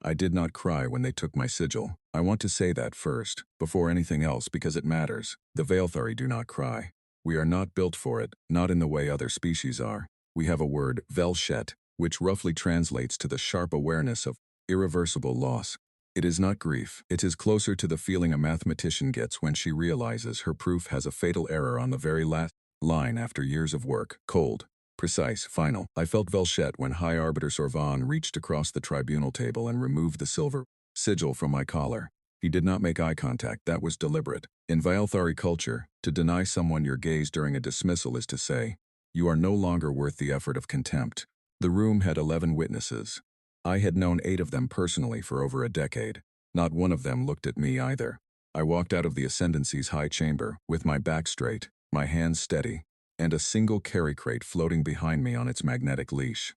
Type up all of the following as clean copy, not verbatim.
I did not cry when they took my sigil. I want to say that first, before anything else, because it matters. The Veilthari do not cry. We are not built for it, not in the way other species are. We have a word, Velshet, which roughly translates to the sharp awareness of irreversible loss. It is not grief. It is closer to the feeling a mathematician gets when she realizes her proof has a fatal error on the very last line after years of work. Cold, precise, final. I felt Velshet when High Arbiter Sorvan reached across the tribunal table and removed the silver sigil from my collar. He did not make eye contact. That was deliberate. In Veilthari culture, to deny someone your gaze during a dismissal is to say, you are no longer worth the effort of contempt. The room had 11 witnesses. I had known 8 of them personally for over a decade. Not one of them looked at me either. I walked out of the Ascendancy's high chamber, with my back straight, my hands steady, and a single carry crate floating behind me on its magnetic leash.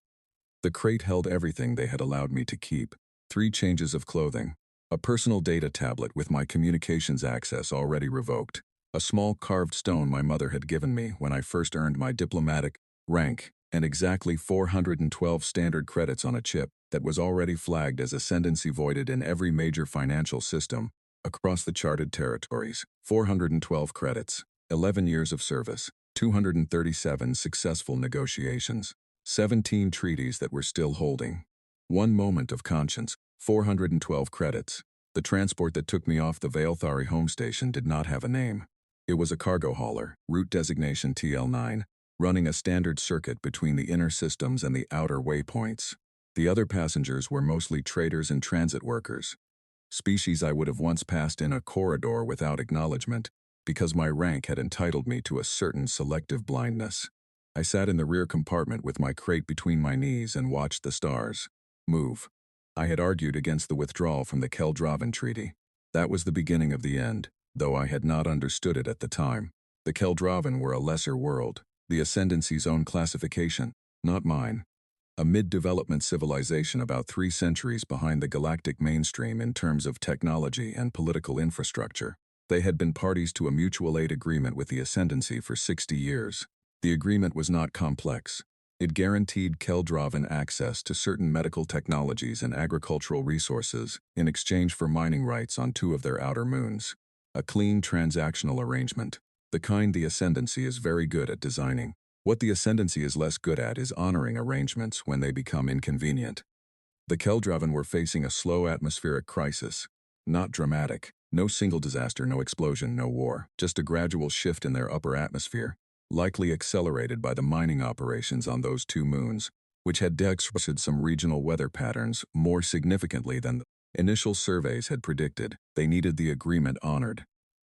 The crate held everything they had allowed me to keep: 3 changes of clothing, a personal data tablet with my communications access already revoked, a small carved stone my mother had given me when I first earned my diplomatic rank, and exactly 412 standard credits on a chip that was already flagged as Ascendancy voided in every major financial system across the charted territories. 412 credits, 11 years of service, 237 successful negotiations, 17 treaties that were still holding. 1 moment of conscience, 412 credits. The transport that took me off the Veilthari home station did not have a name. It was a cargo hauler, route designation TL9, running a standard circuit between the inner systems and the outer waypoints. The other passengers were mostly traders and transit workers. Species I would have once passed in a corridor without acknowledgement, because my rank had entitled me to a certain selective blindness. I sat in the rear compartment with my crate between my knees and watched the stars move. I had argued against the withdrawal from the Keldravan Treaty. That was the beginning of the end, though I had not understood it at the time. The Keldravan were a lesser world, the Ascendancy's own classification, not mine. A mid-development civilization about 3 centuries behind the galactic mainstream in terms of technology and political infrastructure. They had been parties to a mutual aid agreement with the Ascendancy for 60 years. The agreement was not complex. It guaranteed Keldravan access to certain medical technologies and agricultural resources in exchange for mining rights on 2 of their outer moons. A clean transactional arrangement, the kind the Ascendancy is very good at designing. What the Ascendancy is less good at is honoring arrangements when they become inconvenient. The Keldravan were facing a slow atmospheric crisis. Not dramatic, no single disaster, no explosion, no war, just a gradual shift in their upper atmosphere, likely accelerated by the mining operations on those 2 moons, which had dextrusted some regional weather patterns more significantly than the initial surveys had predicted. They needed the agreement honored.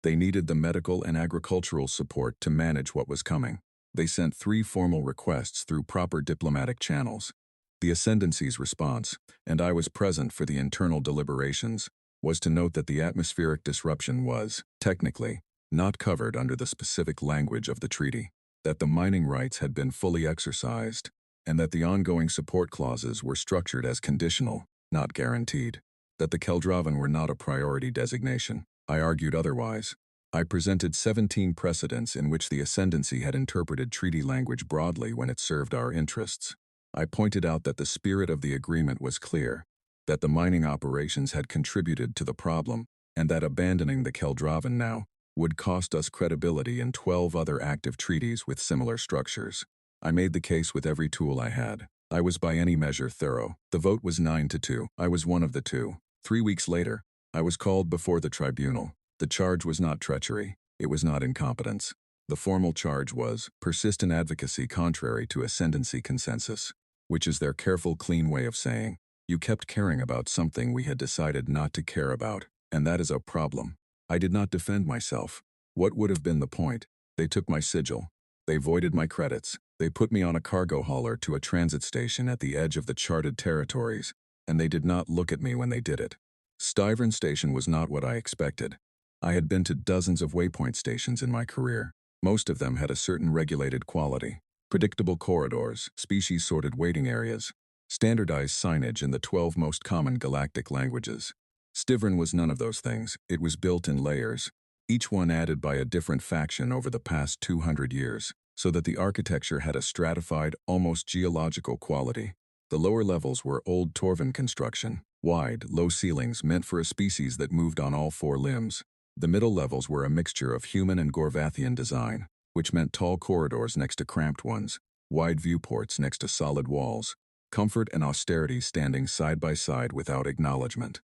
They needed the medical and agricultural support to manage what was coming. They sent 3 formal requests through proper diplomatic channels. The Ascendancy's response, and I was present for the internal deliberations, was to note that the atmospheric disruption was, technically, not covered under the specific language of the treaty, that the mining rights had been fully exercised, and that the ongoing support clauses were structured as conditional, not guaranteed, that the Keldravan were not a priority designation. I argued otherwise. I presented 17 precedents in which the Ascendancy had interpreted treaty language broadly when it served our interests. I pointed out that the spirit of the agreement was clear, that the mining operations had contributed to the problem, and that abandoning the Keldravan now would cost us credibility in 12 other active treaties with similar structures. I made the case with every tool I had. I was by any measure thorough. The vote was 9-2. I was one of the 2. 3 weeks later, I was called before the tribunal. The charge was not treachery. It was not incompetence. The formal charge was persistent advocacy contrary to Ascendancy consensus, which is their careful, clean way of saying, you kept caring about something we had decided not to care about, and that is a problem. I did not defend myself. What would have been the point? They took my sigil. They voided my credits. They put me on a cargo hauler to a transit station at the edge of the charted territories, and they did not look at me when they did it. Stivern Station was not what I expected. I had been to dozens of waypoint stations in my career. Most of them had a certain regulated quality. Predictable corridors, species-sorted waiting areas, standardized signage in the 12 most common galactic languages. Stivern was none of those things. It was built in layers, each one added by a different faction over the past 200 years, so that the architecture had a stratified, almost geological quality. The lower levels were old Torvan construction, Wide, low ceilings meant for a species that moved on all four limbs. The middle levels were a mixture of human and Gorvathian design, which meant tall corridors next to cramped ones, wide viewports next to solid walls, comfort and austerity standing side by side without acknowledgement.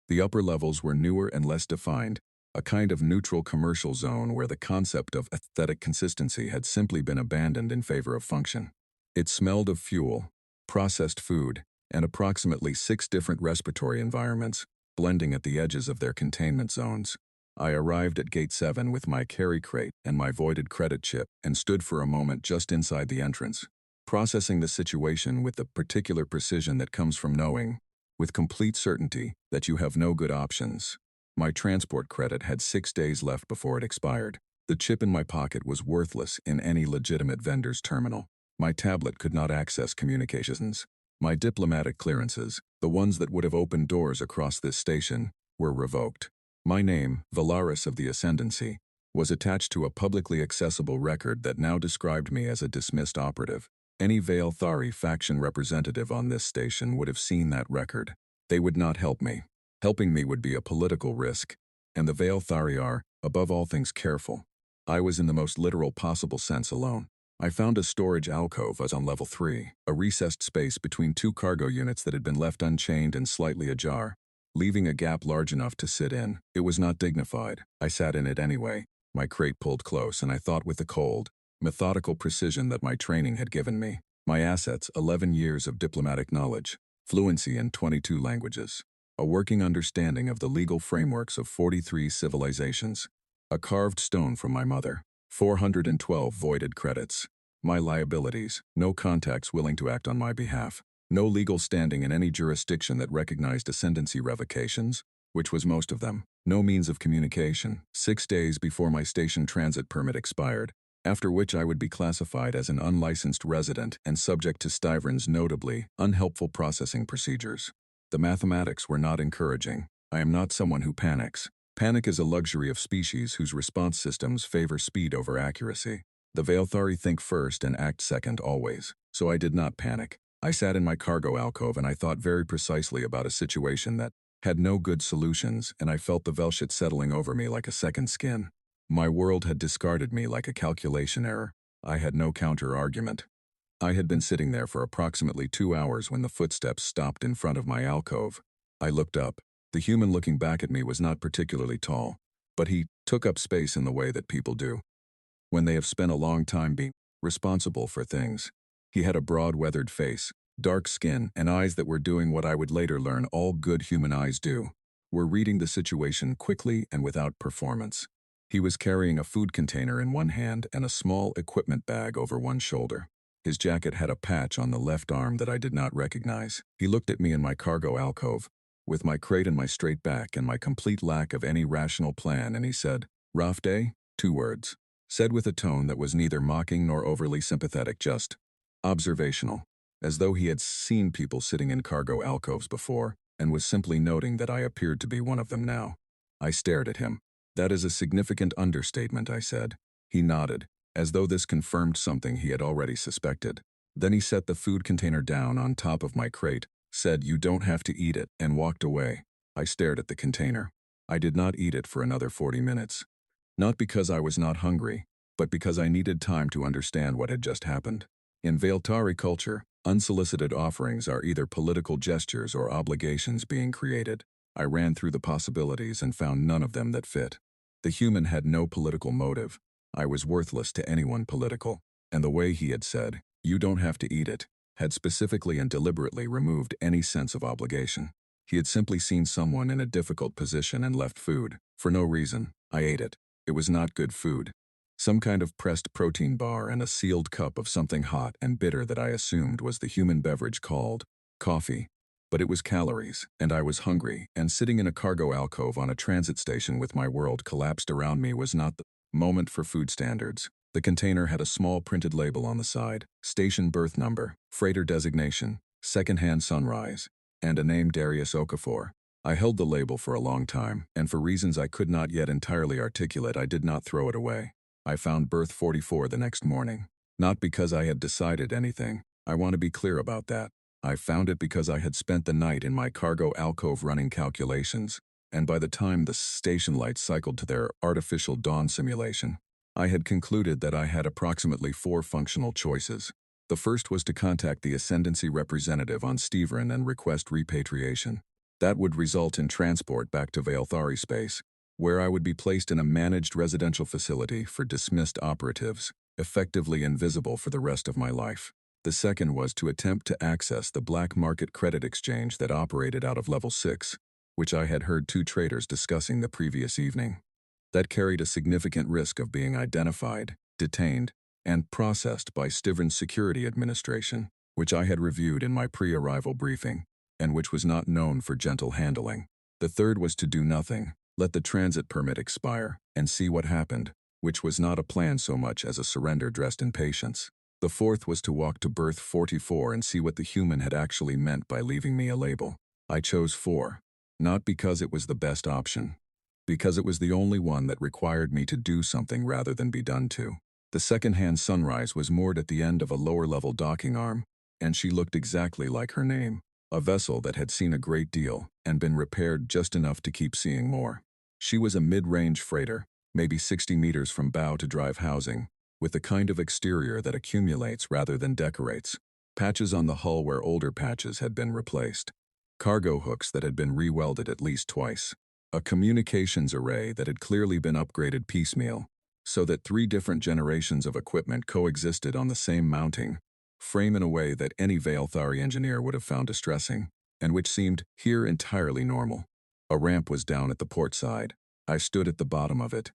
The upper levels were newer and less defined, a kind of neutral commercial zone where the concept of aesthetic consistency had simply been abandoned in favor of function. It smelled of fuel, processed food, and approximately 6 different respiratory environments, blending at the edges of their containment zones. I arrived at Gate 7 with my carry crate and my voided credit chip and stood for a moment just inside the entrance, processing the situation with the particular precision that comes from knowing, with complete certainty, that you have no good options. My transport credit had 6 days left before it expired. The chip in my pocket was worthless in any legitimate vendor's terminal. My tablet could not access communications. My diplomatic clearances, the ones that would have opened doors across this station, were revoked. My name, Valaris of the Ascendancy, was attached to a publicly accessible record that now described me as a dismissed operative. Any Vale Thari faction representative on this station would have seen that record. They would not help me. Helping me would be a political risk, and the Vale Thari are, above all things, careful. I was in the most literal possible sense alone. I found a storage alcove on level 3, a recessed space between 2 cargo units that had been left unchained and slightly ajar, leaving a gap large enough to sit in. It was not dignified. I sat in it anyway. My crate pulled close, and I thought with the cold, methodical precision that my training had given me. My assets: 11 years of diplomatic knowledge, fluency in 22 languages, a working understanding of the legal frameworks of 43 civilizations, a carved stone from my mother, 412 voided credits. My liabilities: no contacts willing to act on my behalf, no legal standing in any jurisdiction that recognized ascendancy revocations, which was most of them, no means of communication, 6 days before my station transit permit expired, after which I would be classified as an unlicensed resident and subject to Styvern's notably unhelpful processing procedures. The mathematics were not encouraging. I am not someone who panics. Panic is a luxury of species whose response systems favor speed over accuracy. The Vaelthari think first and act second always, so I did not panic. I sat in my cargo alcove and I thought very precisely about a situation that had no good solutions, and I felt the Velshit settling over me like a second skin. My world had discarded me like a calculation error. I had no counter-argument. I had been sitting there for approximately 2 hours when the footsteps stopped in front of my alcove. I looked up. The human looking back at me was not particularly tall, but he took up space in the way that people do when they have spent a long time being responsible for things. He had a broad, weathered face, dark skin, and eyes that were doing what I would later learn all good human eyes do, were reading the situation quickly and without performance. He was carrying a food container in one hand and a small equipment bag over one shoulder. His jacket had a patch on the left arm that I did not recognize. He looked at me in my cargo alcove, with my crate and my straight back and my complete lack of any rational plan, and he said, "Rough day?" 2 words, said with a tone that was neither mocking nor overly sympathetic, just observational, as though he had seen people sitting in cargo alcoves before and was simply noting that I appeared to be one of them now. I stared at him. "That is a significant understatement," I said. He nodded, as though this confirmed something he had already suspected. Then he set the food container down on top of my crate, said, "You don't have to eat it," and walked away. I stared at the container. I did not eat it for another 40 minutes. Not because I was not hungry, but because I needed time to understand what had just happened. In Vaeltari culture, unsolicited offerings are either political gestures or obligations being created. I ran through the possibilities and found none of them that fit. The human had no political motive. I was worthless to anyone political, and the way he had said, "You don't have to eat it," had specifically and deliberately removed any sense of obligation. He had simply seen someone in a difficult position and left food. For no reason. I ate it. It was not good food. Some kind of pressed protein bar and a sealed cup of something hot and bitter that I assumed was the human beverage called coffee. But it was calories, and I was hungry, and sitting in a cargo alcove on a transit station with my world collapsed around me was not the moment for food standards. The container had a small printed label on the side, station berth number, freighter designation, secondhand sunrise, and a name, Darius Okafor. I held the label for a long time, and for reasons I could not yet entirely articulate, I did not throw it away. I found berth 44 the next morning. Not because I had decided anything. I want to be clear about that. I found it because I had spent the night in my cargo alcove running calculations, and by the time the station lights cycled to their artificial dawn simulation, I had concluded that I had approximately 4 functional choices. The first was to contact the Ascendancy representative on Steverin and request repatriation. That would result in transport back to Veilthari space, where I would be placed in a managed residential facility for dismissed operatives, effectively invisible for the rest of my life. The second was to attempt to access the black market credit exchange that operated out of Level 6, which I had heard 2 traders discussing the previous evening. That carried a significant risk of being identified, detained, and processed by Stiverin's Security Administration, which I had reviewed in my pre-arrival briefing, and which was not known for gentle handling. The third was to do nothing, let the transit permit expire, and see what happened, which was not a plan so much as a surrender dressed in patience. The fourth was to walk to berth 44 and see what the human had actually meant by leaving me a label. I chose 4, not because it was the best option, because it was the only one that required me to do something rather than be done to. The second-hand Sunrise was moored at the end of a lower-level docking arm, and she looked exactly like her name, a vessel that had seen a great deal and been repaired just enough to keep seeing more. She was a mid-range freighter, maybe 60 meters from bow to drive housing, with the kind of exterior that accumulates rather than decorates, patches on the hull where older patches had been replaced, cargo hooks that had been re-welded at least twice, a communications array that had clearly been upgraded piecemeal, so that 3 different generations of equipment coexisted on the same mounting frame in a way that any Veilthari engineer would have found distressing, and which seemed here entirely normal. A ramp was down at the port side. I stood at the bottom of it.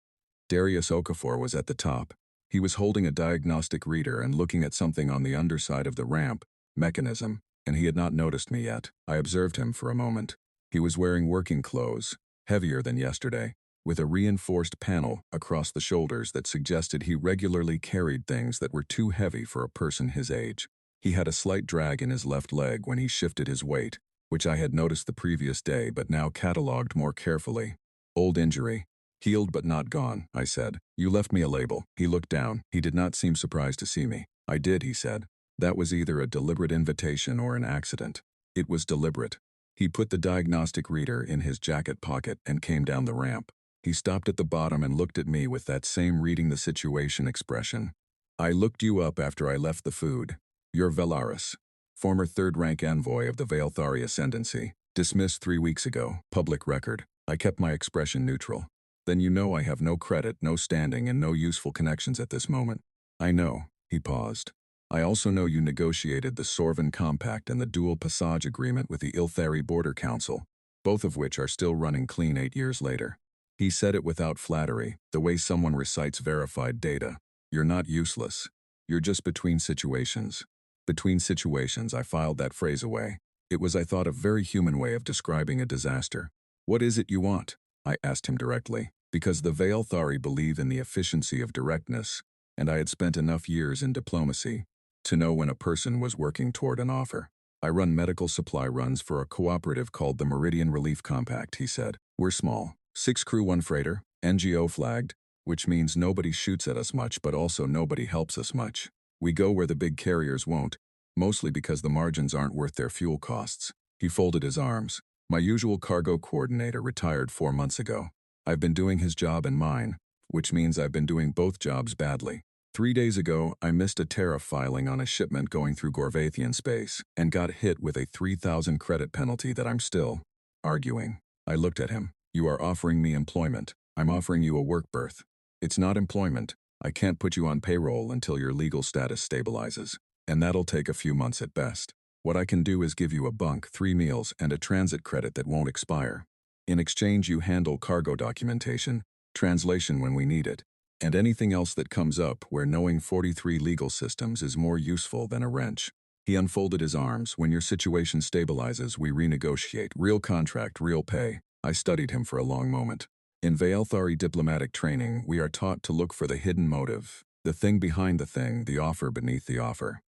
Darius Okafor was at the top. He was holding a diagnostic reader and looking at something on the underside of the ramp mechanism, and he had not noticed me yet. I observed him for a moment. He was wearing working clothes, heavier than yesterday, with a reinforced panel across the shoulders that suggested he regularly carried things that were too heavy for a person his age. He had a slight drag in his left leg when he shifted his weight, which I had noticed the previous day but now catalogued more carefully. Old injury. Healed but not gone, I said. You left me a label. He looked down. He did not seem surprised to see me. I did, he said. That was either a deliberate invitation or an accident. It was deliberate. He put the diagnostic reader in his jacket pocket and came down the ramp. He stopped at the bottom and looked at me with that same reading the situation expression. I looked you up after I left the food. You're Velaris, former 3rd-rank envoy of the Veilthari Ascendancy. Dismissed 3 weeks ago. Public record. I kept my expression neutral. Then you know I have no credit, no standing, and no useful connections at this moment. I know. He paused. I also know you negotiated the Sorvan Compact and the Dual Passage Agreement with the Ilthari Border Council, both of which are still running clean 8 years later. He said it without flattery, the way someone recites verified data. You're not useless. You're just between situations. Between situations, I filed that phrase away. It was, I thought, a very human way of describing a disaster. What is it you want? I asked him directly, because the Veilthari believe in the efficiency of directness, and I had spent enough years in diplomacy to know when a person was working toward an offer. I run medical supply runs for a cooperative called the Meridian Relief Compact, he said. We're small. 6 crew, 1 freighter, NGO flagged, which means nobody shoots at us much but also nobody helps us much. We go where the big carriers won't, mostly because the margins aren't worth their fuel costs. He folded his arms. My usual cargo coordinator retired 4 months ago. I've been doing his job and mine, which means I've been doing both jobs badly. 3 days ago, I missed a tariff filing on a shipment going through Gorvathian space and got hit with a 3,000 credit penalty that I'm still arguing. I looked at him. You are offering me employment. I'm offering you a work berth. It's not employment. I can't put you on payroll until your legal status stabilizes, and that'll take a few months at best. What I can do is give you a bunk, 3 meals, and a transit credit that won't expire. In exchange, you handle cargo documentation, translation when we need it, and anything else that comes up where knowing 43 legal systems is more useful than a wrench. He unfolded his arms. When your situation stabilizes, we renegotiate. Real contract, real pay. I studied him for a long moment. In Veilthari diplomatic training, we are taught to look for the hidden motive, the thing behind the thing, the offer beneath the offer.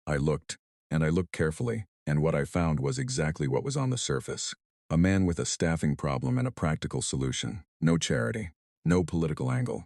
I looked carefully, and what I found was exactly what was on the surface. A man with a staffing problem and a practical solution. No charity. No political angle.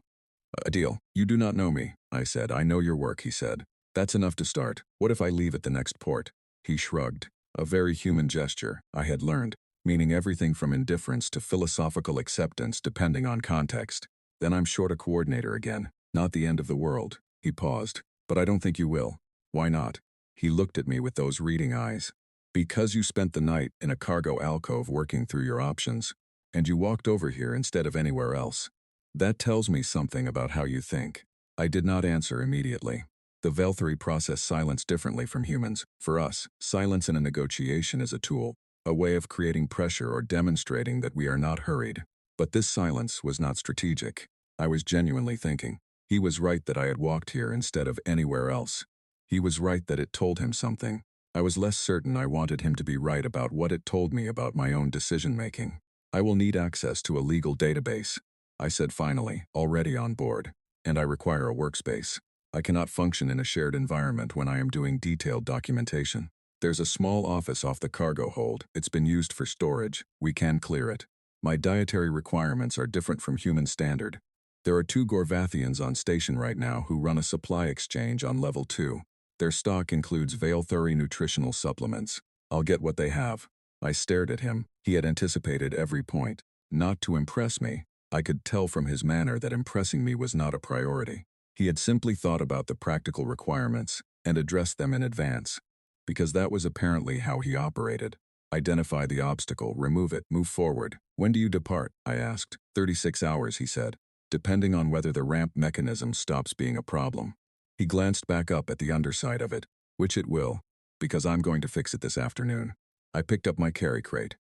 A deal. You do not know me, I said. I know your work, he said. That's enough to start. What if I leave at the next port? He shrugged. A very human gesture, I had learned, meaning everything from indifference to philosophical acceptance depending on context. Then I'm short a coordinator again. Not the end of the world. He paused. But I don't think you will. Why not? He looked at me with those reading eyes. Because you spent the night in a cargo alcove working through your options, and you walked over here instead of anywhere else. That tells me something about how you think. I did not answer immediately. The Velthari process silence differently from humans. For us, silence in a negotiation is a tool, a way of creating pressure or demonstrating that we are not hurried. But this silence was not strategic. I was genuinely thinking. He was right that I had walked here instead of anywhere else. He was right that it told him something. I was less certain I wanted him to be right about what it told me about my own decision-making. I will need access to a legal database, I said finally, already on board. And I require a workspace. I cannot function in a shared environment when I am doing detailed documentation. There's a small office off the cargo hold. It's been used for storage. We can clear it. My dietary requirements are different from human standard. There are 2 Gorvathians on station right now who run a supply exchange on level 2. Their stock includes Velthari nutritional supplements. I'll get what they have. I stared at him. He had anticipated every point. Not to impress me. I could tell from his manner that impressing me was not a priority. He had simply thought about the practical requirements and addressed them in advance. Because that was apparently how he operated. Identify the obstacle, remove it, move forward. When do you depart? I asked. 36 hours, he said. Depending on whether the ramp mechanism stops being a problem. He glanced back up at the underside of it, which it will, because I'm going to fix it this afternoon. I picked up my carry crate.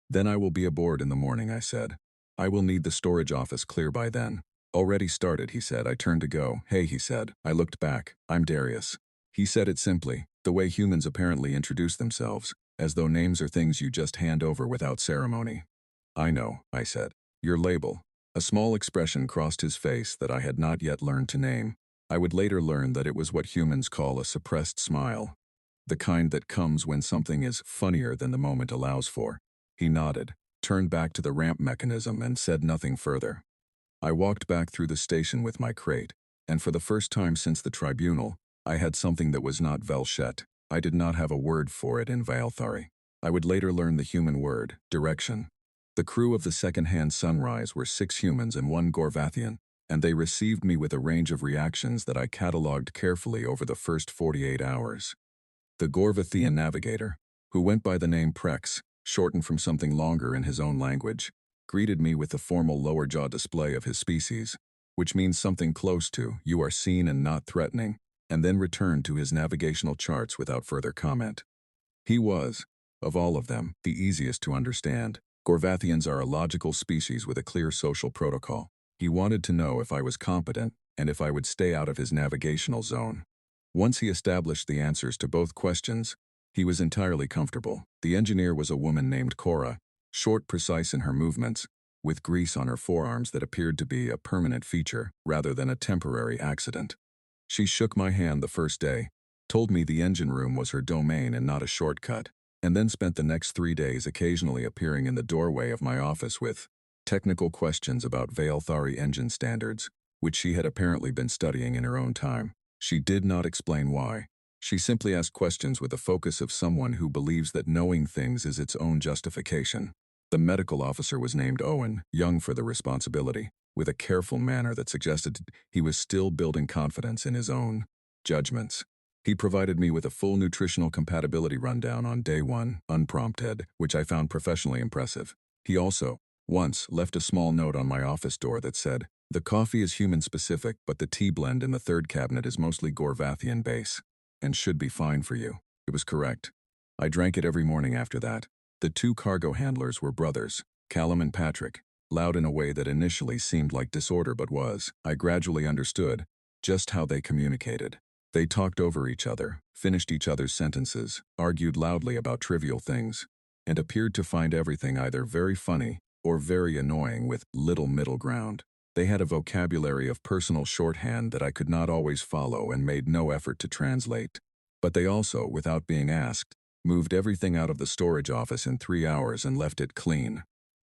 Then I will be aboard in the morning, I said. I will need the storage office clear by then. Already started, he said. I turned to go. Hey, he said. I looked back. I'm Darius. He said it simply, the way humans apparently introduce themselves, as though names are things you just hand over without ceremony. I know, I said. Your label. A small expression crossed his face that I had not yet learned to name. I would later learn that it was what humans call a suppressed smile. The kind that comes when something is funnier than the moment allows for. He nodded, turned back to the ramp mechanism and said nothing further. I walked back through the station with my crate, and for the first time since the tribunal, I had something that was not Velchet. I did not have a word for it in Velthari. I would later learn the human word, direction. The crew of the second-hand Sunrise were 6 humans and 1 Gorvathian, and they received me with a range of reactions that I catalogued carefully over the first 48 hours. The Gorvathian navigator, who went by the name Prex, shortened from something longer in his own language, greeted me with the formal lower jaw display of his species, which means something close to, you are seen and not threatening, and then returned to his navigational charts without further comment. He was, of all of them, the easiest to understand. Gorvathians are a logical species with a clear social protocol. He wanted to know if I was competent and if I would stay out of his navigational zone. Once he established the answers to both questions, he was entirely comfortable. The engineer was a woman named Cora, short, precise in her movements, with grease on her forearms that appeared to be a permanent feature rather than a temporary accident. She shook my hand the first day, told me the engine room was her domain and not a shortcut, and then spent the next 3 days occasionally appearing in the doorway of my office with technical questions about Velthari engine standards, which she had apparently been studying in her own time. She did not explain why. She simply asked questions with the focus of someone who believes that knowing things is its own justification. The medical officer was named Owen, young for the responsibility, with a careful manner that suggested he was still building confidence in his own judgments. He provided me with a full nutritional compatibility rundown on day 1, unprompted, which I found professionally impressive. He also, once, left a small note on my office door that said, "The coffee is human-specific, but the tea blend in the 3rd cabinet is mostly Gorvathian base, and should be fine for you." It was correct. I drank it every morning after that. The 2 cargo handlers were brothers, Callum and Patrick, loud in a way that initially seemed like disorder but was. I gradually understood just how they communicated. They talked over each other, finished each other's sentences, argued loudly about trivial things, and appeared to find everything either very funny or very annoying with little middle ground. They had a vocabulary of personal shorthand that I could not always follow and made no effort to translate. But they also, without being asked, moved everything out of the storage office in 3 hours and left it clean.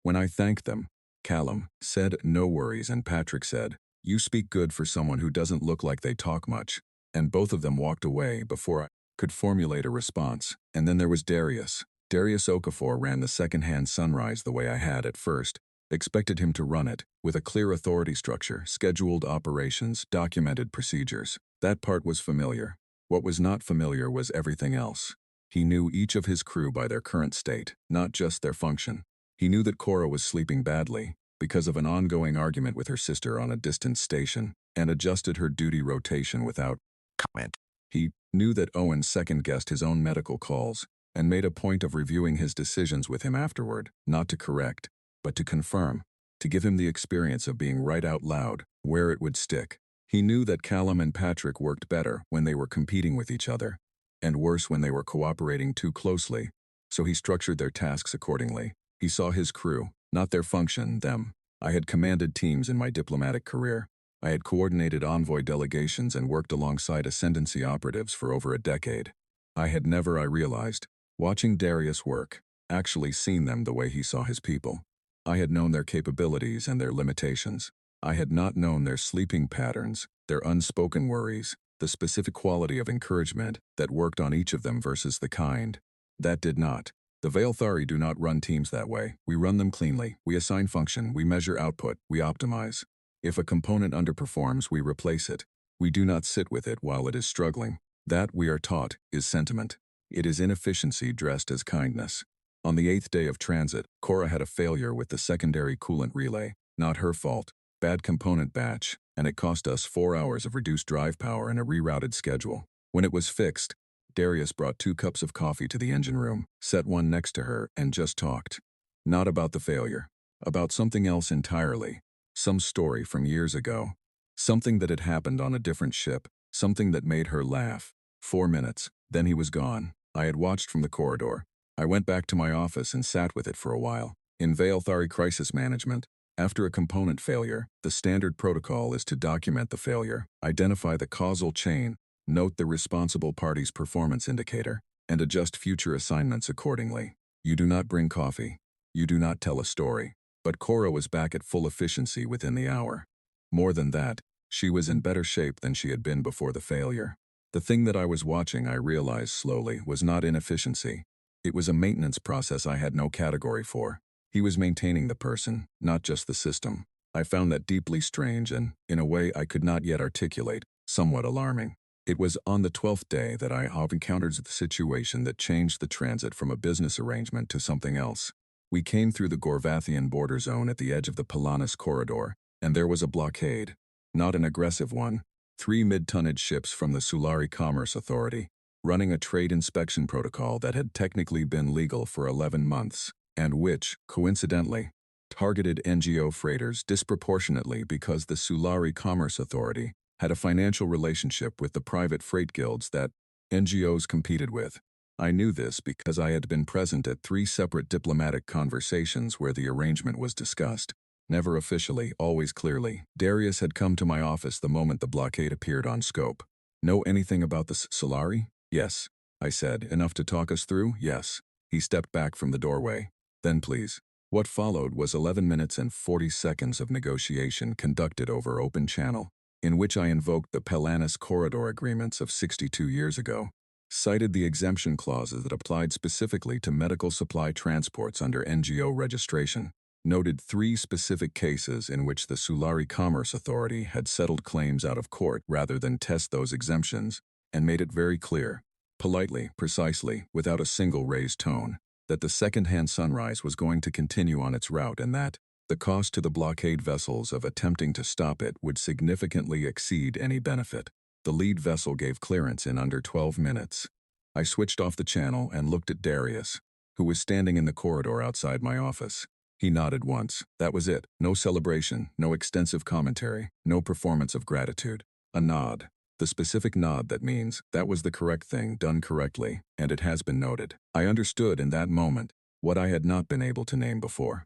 When I thanked them, Callum said, "No worries," and Patrick said, "You speak good for someone who doesn't look like they talk much," and both of them walked away before could formulate a response. And then there was Darius. Darius Okafor ran the second-hand Sunrise the way I had at first. Expected him to run it, with a clear authority structure, scheduled operations, documented procedures. That part was familiar. What was not familiar was everything else. He knew each of his crew by their current state, not just their function. He knew that Cora was sleeping badly, because of an ongoing argument with her sister on a distant station, and adjusted her duty rotation without comment. He knew that Owen second-guessed his own medical calls, and made a point of reviewing his decisions with him afterward, not to correct, but to confirm, to give him the experience of being right out loud, where it would stick. He knew that Callum and Patrick worked better when they were competing with each other, and worse when they were cooperating too closely, so he structured their tasks accordingly. He saw his crew, not their function, them. I had commanded teams in my diplomatic career. I had coordinated envoy delegations and worked alongside ascendancy operatives for over a decade. I had never, I realized, watching Darius work, actually seen them the way he saw his people. I had known their capabilities and their limitations. I had not known their sleeping patterns, their unspoken worries, the specific quality of encouragement that worked on each of them versus the kind that did not. The Veilthari do not run teams that way. We run them cleanly. We assign function. We measure output. We optimize. If a component underperforms, we replace it. We do not sit with it while it is struggling. That, we are taught, is sentiment. It is inefficiency dressed as kindness. On the 8th day of transit, Cora had a failure with the secondary coolant relay. Not her fault. Bad component batch, and it cost us 4 hours of reduced drive power and a rerouted schedule. When it was fixed, Darius brought 2 cups of coffee to the engine room, set one next to her, and just talked. Not about the failure. About something else entirely. Some story from years ago. Something that had happened on a different ship. Something that made her laugh. 4 minutes. Then he was gone. I had watched from the corridor. I went back to my office and sat with it for a while. In Veilthari crisis management, after a component failure, the standard protocol is to document the failure, identify the causal chain, note the responsible party's performance indicator, and adjust future assignments accordingly. You do not bring coffee. You do not tell a story. But Cora was back at full efficiency within the hour. More than that, she was in better shape than she had been before the failure. The thing that I was watching, I realized slowly, was not inefficiency. It was a maintenance process I had no category for. He was maintaining the person, not just the system. I found that deeply strange and, in a way I could not yet articulate, somewhat alarming. It was on the 12th day that I encountered the situation that changed the transit from a business arrangement to something else. We came through the Gorvathian border zone at the edge of the Polanis corridor, and there was a blockade. Not an aggressive one. 3 mid-tonnage ships from the Sulari Commerce Authority, running a trade inspection protocol that had technically been legal for 11 months, and which, coincidentally, targeted NGO freighters disproportionately because the Sulari Commerce Authority had a financial relationship with the private freight guilds that NGOs competed with. I knew this because I had been present at 3 separate diplomatic conversations where the arrangement was discussed. Never officially, always clearly. Darius had come to my office the moment the blockade appeared on scope. Know anything about the Sulari? Yes, I said. Enough to talk us through? Yes. He stepped back from the doorway. Then please. What followed was 11 minutes and 40 seconds of negotiation conducted over open channel, in which I invoked the Polanis Corridor Agreements of 62 years ago, cited the exemption clauses that applied specifically to medical supply transports under NGO registration, noted 3 specific cases in which the Sulari Commerce Authority had settled claims out of court rather than test those exemptions, and made it very clear, politely, precisely, without a single raised tone, that the second-hand Sunrise was going to continue on its route and that the cost to the blockade vessels of attempting to stop it would significantly exceed any benefit. The lead vessel gave clearance in under 12 minutes. I switched off the channel and looked at Darius, who was standing in the corridor outside my office. He nodded once. That was it. No celebration, no extensive commentary, no performance of gratitude. A nod. The specific nod that means that was the correct thing done correctly, and it has been noted. I understood in that moment what I had not been able to name before.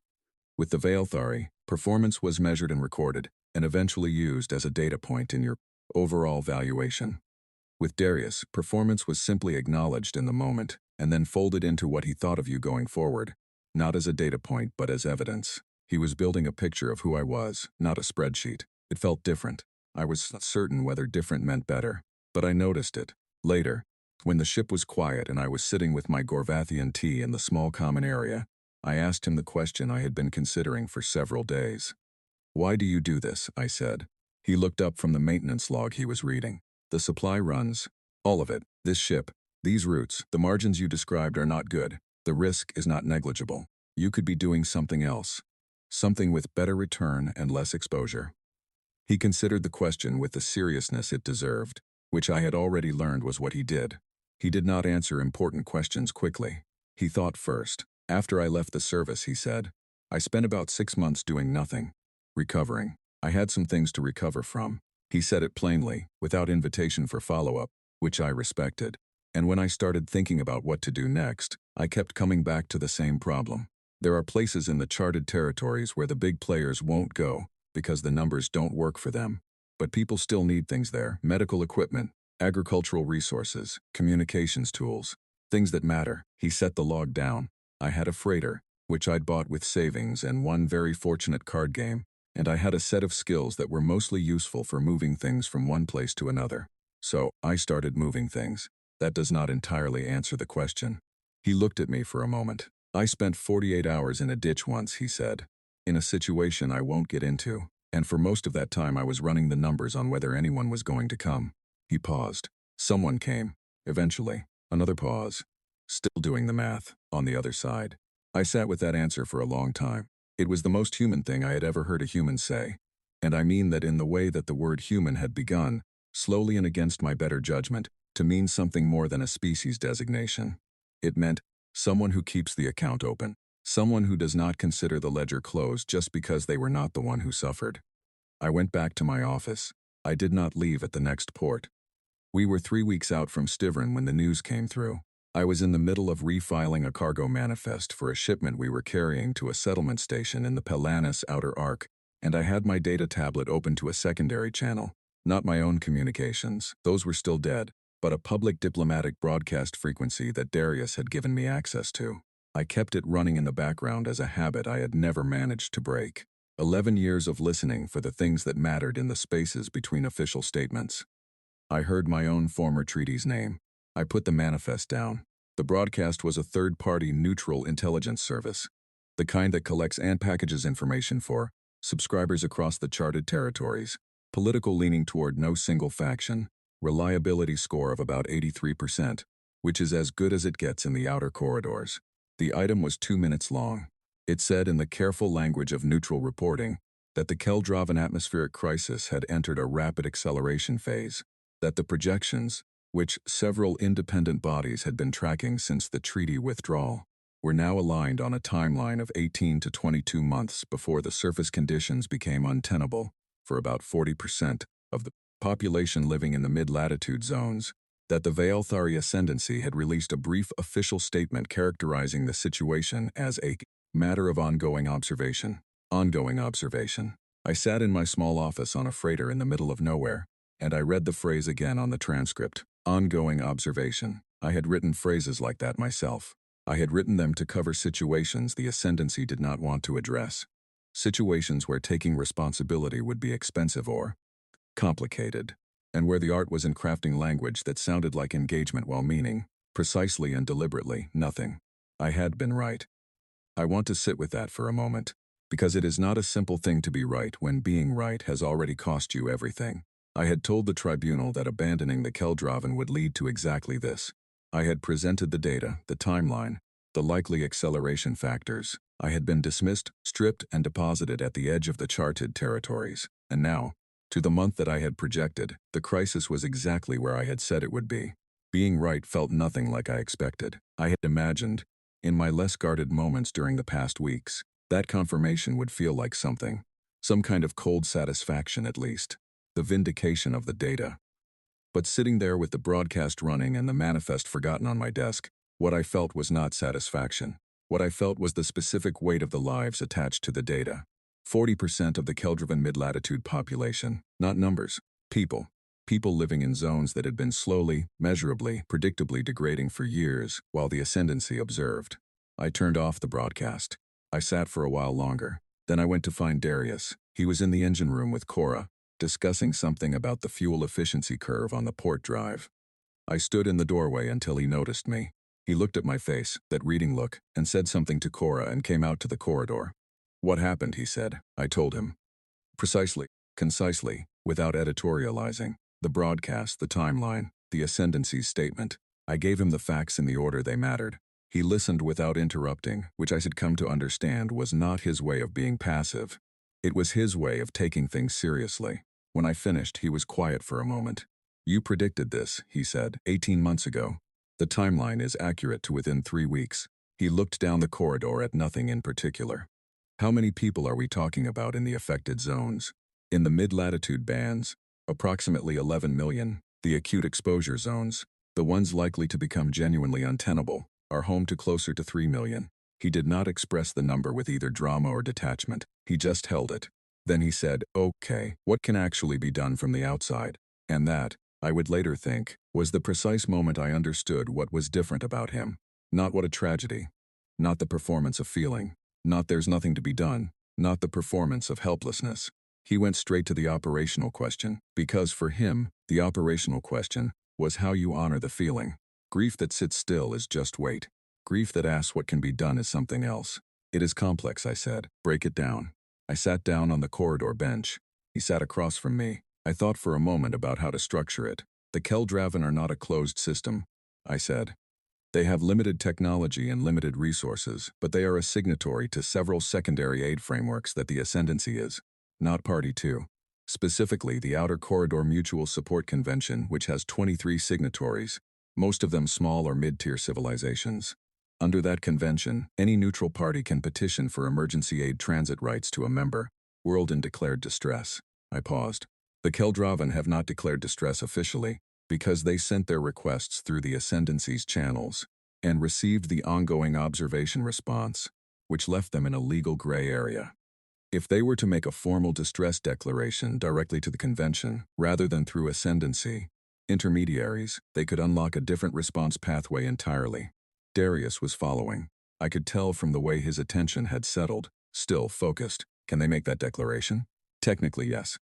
With the Veilthari, performance was measured and recorded, and eventually used as a data point in your overall valuation. With Darius, performance was simply acknowledged in the moment, and then folded into what he thought of you going forward, not as a data point but as evidence. He was building a picture of who I was, not a spreadsheet. It felt different. I was certain whether different meant better, but I noticed it. Later, When the ship was quiet and I was sitting with my Gorvathian tea in the small common area, I asked him the question I had been considering for several days. "Why do you do this?" I said. He looked up from the maintenance log he was reading. "The supply runs. All of it. This ship. These routes. The margins you described are not good. The risk is not negligible. You could be doing something else. Something with better return and less exposure." He considered the question with the seriousness it deserved, which I had already learned was what he did. He did not answer important questions quickly. He thought first. "After I left the service," he said, "I spent about 6 months doing nothing. Recovering. I had some things to recover from." He said it plainly, without invitation for follow-up, which I respected. And when I started thinking about what to do next, I kept coming back to the same problem. There are places in the charted territories where the big players won't go because the numbers don't work for them. But people still need things there: medical equipment, agricultural resources, communications tools, things that matter. He set the log down. I had a freighter, which I'd bought with savings and one very fortunate card game, and I had a set of skills that were mostly useful for moving things from one place to another. So, I started moving things. That does not entirely answer the question. He looked at me for a moment. "I spent 48 hours in a ditch once," he said, "in a situation I won't get into, and for most of that time I was running the numbers on whether anyone was going to come." He paused. "Someone came. Eventually." Another pause. Still doing the math, on the other side. I sat with that answer for a long time. It was the most human thing I had ever heard a human say. And I mean that in the way that the word human had begun, slowly and against my better judgment, to mean something more than a species designation. It meant someone who keeps the account open, someone who does not consider the ledger closed just because they were not the one who suffered. I went back to my office. I did not leave at the next port. We were 3 weeks out from Stivrin when the news came through. I was in the middle of refiling a cargo manifest for a shipment we were carrying to a settlement station in the Pelanus Outer Arc, and I had my data tablet open to a secondary channel. Not my own communications, those were still dead, but a public diplomatic broadcast frequency that Darius had given me access to. I kept it running in the background as a habit I had never managed to break. 11 years of listening for the things that mattered in the spaces between official statements. I heard my own former treaty's name. I put the manifest down. The broadcast was a third-party neutral intelligence service, the kind that collects and packages information for subscribers across the charted territories, political leaning toward no single faction, reliability score of about 83%, which is as good as it gets in the outer corridors. The item was 2 minutes long. It said in the careful language of neutral reporting that the Keldrovan atmospheric crisis had entered a rapid acceleration phase, that the projections, which several independent bodies had been tracking since the treaty withdrawal, were now aligned on a timeline of 18 to 22 months before the surface conditions became untenable for about 40% of the population living in the mid-latitude zones, that the Veilthari Ascendancy had released a brief official statement characterizing the situation as a matter of ongoing observation. Ongoing observation. I sat in my small office on a freighter in the middle of nowhere, and I read the phrase again on the transcript. Ongoing observation. I had written phrases like that myself. I had written them to cover situations the Ascendancy did not want to address. Situations where taking responsibility would be expensive or complicated, and where the art was in crafting language that sounded like engagement while meaning, precisely and deliberately, nothing. I had been right. I want to sit with that for a moment, because it is not a simple thing to be right when being right has already cost you everything. I had told the tribunal that abandoning the Keldrovan would lead to exactly this. I had presented the data, the timeline, the likely acceleration factors. I had been dismissed, stripped, and deposited at the edge of the charted territories. And now, to the month that I had projected, the crisis was exactly where I had said it would be. Being right felt nothing like I expected. I had imagined, in my less guarded moments during the past weeks, that confirmation would feel like something. Some kind of cold satisfaction at least. The vindication of the data. But sitting there with the broadcast running and the manifest forgotten on my desk, what I felt was not satisfaction. What I felt was the specific weight of the lives attached to the data. 40% of the Keldrovan mid-latitude population, not numbers, people. People living in zones that had been slowly, measurably, predictably degrading for years while the Ascendancy observed. I turned off the broadcast. I sat for a while longer. Then I went to find Darius. He was in the engine room with Cora, discussing something about the fuel efficiency curve on the port drive. I stood in the doorway until he noticed me. He looked at my face, that reading look, and said something to Cora and came out to the corridor. What happened, he said. I told him. Precisely, concisely, without editorializing. The broadcast, the timeline, the ascendancy's statement. I gave him the facts in the order they mattered. He listened without interrupting, which I had come to understand was not his way of being passive. It was his way of taking things seriously. When I finished, he was quiet for a moment. You predicted this, he said, 18 months ago. The timeline is accurate to within 3 weeks. He looked down the corridor at nothing in particular. How many people are we talking about in the affected zones? In the mid-latitude bands, approximately 11 million. The acute exposure zones, the ones likely to become genuinely untenable, are home to closer to 3 million. He did not express the number with either drama or detachment. He just held it. Then he said, okay, what can actually be done from the outside? And that, I would later think, was the precise moment I understood what was different about him. Not what a tragedy. Not the performance of feeling. Not there's nothing to be done. Not the performance of helplessness. He went straight to the operational question, because for him, the operational question was how you honor the feeling. Grief that sits still is just wait. Grief that asks what can be done is something else. It is complex, I said. Break it down. I sat down on the corridor bench. He sat across from me. I thought for a moment about how to structure it. The Keldravan are not a closed system, I said. They have limited technology and limited resources, but they are a signatory to several secondary aid frameworks that the Ascendancy is. Not party to. Specifically, the Outer Corridor Mutual Support Convention, which has 23 signatories, most of them small or mid-tier civilizations. Under that convention, any neutral party can petition for emergency aid transit rights to a member, world in declared distress. I paused. The Keldravan have not declared distress officially, because they sent their requests through the Ascendancy's channels, and received the ongoing observation response, which left them in a legal gray area. If they were to make a formal distress declaration directly to the convention, rather than through Ascendancy intermediaries, they could unlock a different response pathway entirely. Darius was following. I could tell from the way his attention had settled, still focused. Can they make that declaration? Technically, yes.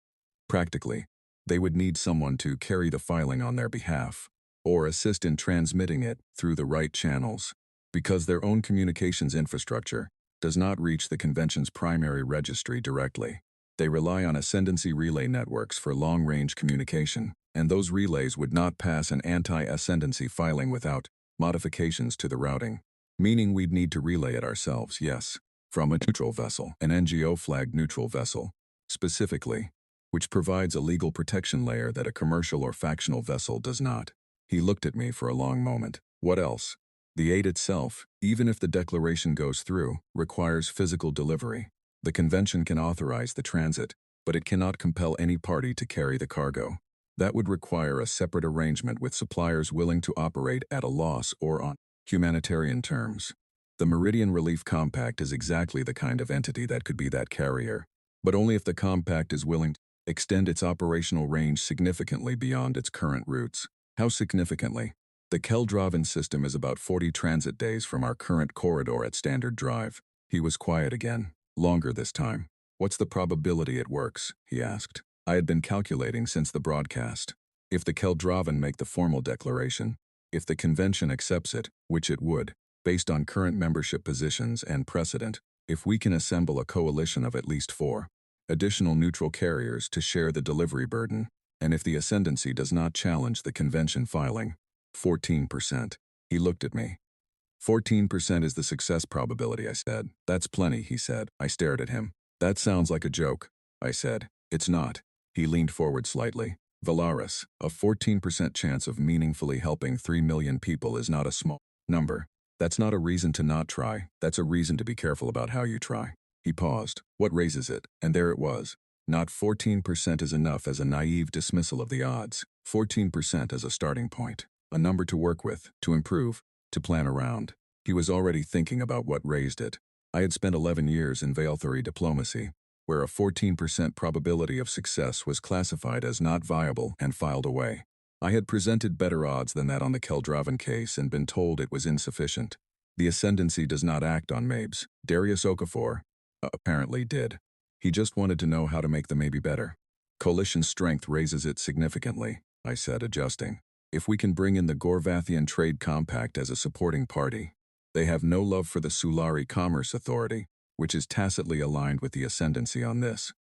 Practically, they would need someone to carry the filing on their behalf, or assist in transmitting it through the right channels, because their own communications infrastructure does not reach the convention's primary registry directly. They rely on Ascendancy relay networks for long-range communication, and those relays would not pass an anti-Ascendancy filing without modifications to the routing, meaning we'd need to relay it ourselves, yes, from a neutral vessel, an NGO-flagged neutral vessel, specifically, which provides a legal protection layer that a commercial or factional vessel does not. He looked at me for a long moment. What else? The aid itself, even if the declaration goes through, requires physical delivery. The convention can authorize the transit, but it cannot compel any party to carry the cargo. That would require a separate arrangement with suppliers willing to operate at a loss or on humanitarian terms. The Meridian Relief Compact is exactly the kind of entity that could be that carrier, but only if the compact is willing to extend its operational range significantly beyond its current routes. How significantly? The Keldravan system is about 40 transit days from our current corridor at Standard Drive. He was quiet again, longer this time. What's the probability it works? He asked. I had been calculating since the broadcast. If the Keldravan make the formal declaration, if the convention accepts it, which it would, based on current membership positions and precedent, if we can assemble a coalition of at least 4 additional neutral carriers to share the delivery burden, and if the Ascendancy does not challenge the convention filing, 14%. He looked at me. 14% is the success probability, I said. That's plenty, he said. I stared at him. That sounds like a joke, I said. It's not. He leaned forward slightly. Valaris, a 14% chance of meaningfully helping 3 million people is not a small number. That's not a reason to not try. That's a reason to be careful about how you try. He paused. What raises it? And there it was. Not 14% is enough as a naive dismissal of the odds. 14% as a starting point. A number to work with, to improve, to plan around. He was already thinking about what raised it. I had spent 11 years in Veilthuri diplomacy, where a 14% probability of success was classified as not viable and filed away. I had presented better odds than that on the Keldravan case and been told it was insufficient. The Ascendancy does not act on Mabes. Darius Okafor apparently did. He just wanted to know how to make the maybe better. Coalition strength raises it significantly, I said, adjusting. If we can bring in the Gorvathian Trade Compact as a supporting party, they have no love for the Sulari Commerce Authority, which is tacitly aligned with the Ascendancy on this.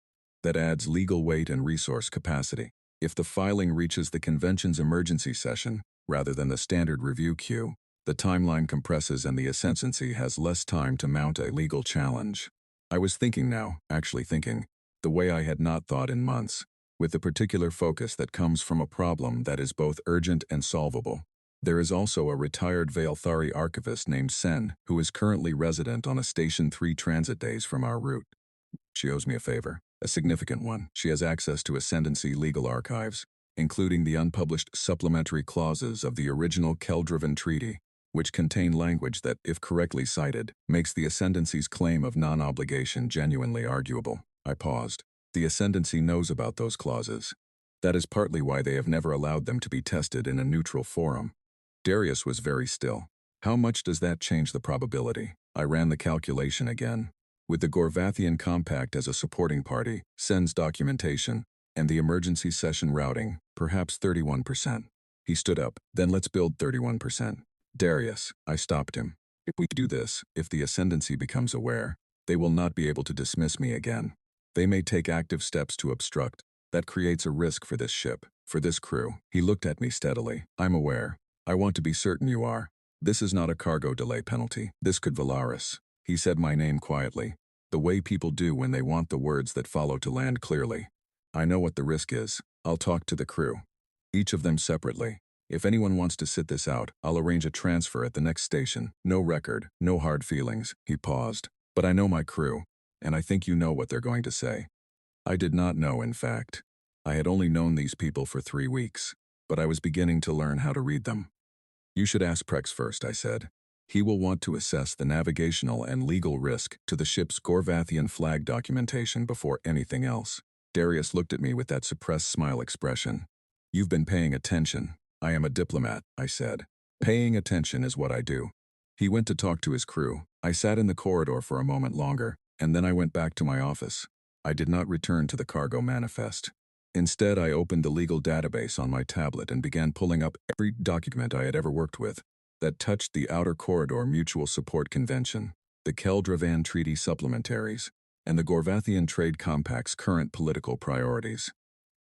That adds legal weight and resource capacity. If the filing reaches the convention's emergency session, rather than the standard review queue, the timeline compresses and the Ascendancy has less time to mount a legal challenge. I was thinking now, actually thinking, the way I had not thought in months, with the particular focus that comes from a problem that is both urgent and solvable. There is also a retired Veilthari archivist named Sen, who is currently resident on a Station 3 transit days from our route. She owes me a favor, a significant one. She has access to Ascendancy legal archives, including the unpublished supplementary clauses of the original Keldrivan Treaty, which contain language that, if correctly cited, makes the Ascendancy's claim of non-obligation genuinely arguable. I paused. The Ascendancy knows about those clauses. That is partly why they have never allowed them to be tested in a neutral forum. Darius was very still. How much does that change the probability? I ran the calculation again. With the Gorvathian Compact as a supporting party, Sen's documentation, and the emergency session routing, perhaps 31%. He stood up. Then let's build 31%. Darius, I stopped him. If we do this, if the Ascendancy becomes aware, they will not be able to dismiss me again. They may take active steps to obstruct. That creates a risk for this ship, for this crew. He looked at me steadily. I'm aware. I want to be certain you are. This is not a cargo delay penalty. This could Valaris. He said my name quietly, the way people do when they want the words that follow to land clearly. I know what the risk is. I'll talk to the crew. Each of them separately. If anyone wants to sit this out, I'll arrange a transfer at the next station. No record, no hard feelings. He paused. But I know my crew, and I think you know what they're going to say. I did not know, in fact. I had only known these people for 3 weeks, but I was beginning to learn how to read them. You should ask Prex first, I said. He will want to assess the navigational and legal risk to the ship's Gorvathian flag documentation before anything else. Darius looked at me with that suppressed smile expression. You've been paying attention. I am a diplomat, I said. Paying attention is what I do. He went to talk to his crew. I sat in the corridor for a moment longer, and then I went back to my office. I did not return to the cargo manifest. Instead, I opened the legal database on my tablet and began pulling up every document I had ever worked with that touched the Outer Corridor Mutual Support Convention, the Keldravan Treaty Supplementaries, and the Gorvathian Trade Compact's current political priorities.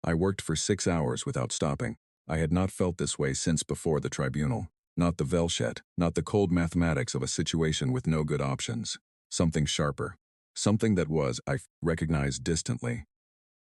I worked for 6 hours without stopping. I had not felt this way since before the tribunal. Not the Velchet, not the cold mathematics of a situation with no good options. Something sharper. Something that was, I recognized distantly.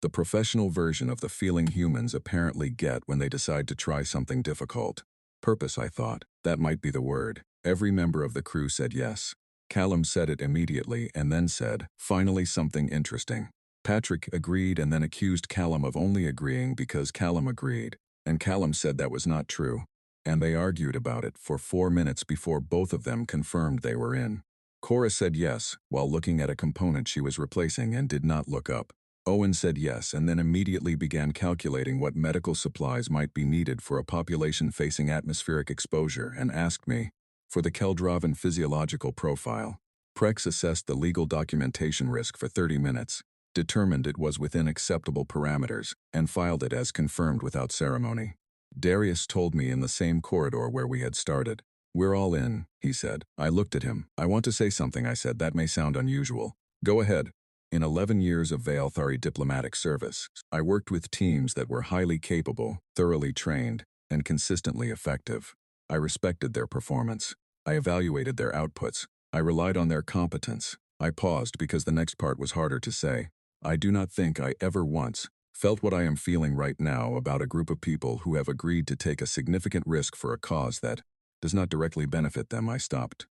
The professional version of the feeling humans apparently get when they decide to try something difficult. Purpose, I thought. That might be the word. Every member of the crew said yes. Callum said it immediately and then said, finally something interesting. Patrick agreed and then accused Callum of only agreeing because Callum agreed, and Callum said that was not true. And they argued about it for 4 minutes before both of them confirmed they were in. Cora said yes, while looking at a component she was replacing and did not look up. Owen said yes and then immediately began calculating what medical supplies might be needed for a population facing atmospheric exposure and asked me for the Keldravan physiological profile. Prex assessed the legal documentation risk for 30 minutes, determined it was within acceptable parameters, and filed it as confirmed without ceremony. Darius told me in the same corridor where we had started. We're all in, he said. I looked at him. I want to say something, I said. That may sound unusual. Go ahead. In 11 years of Veilthari diplomatic service, I worked with teams that were highly capable, thoroughly trained, and consistently effective. I respected their performance. I evaluated their outputs. I relied on their competence. I paused because the next part was harder to say. I do not think I ever once felt what I am feeling right now about a group of people who have agreed to take a significant risk for a cause that does not directly benefit them. I stopped.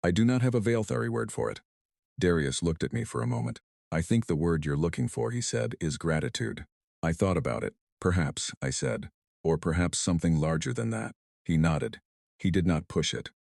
I do not have a Veilthari word for it. Darius looked at me for a moment. I think the word you're looking for, he said, is gratitude. I thought about it. Perhaps, I said. Or perhaps something larger than that. He nodded. He did not push it.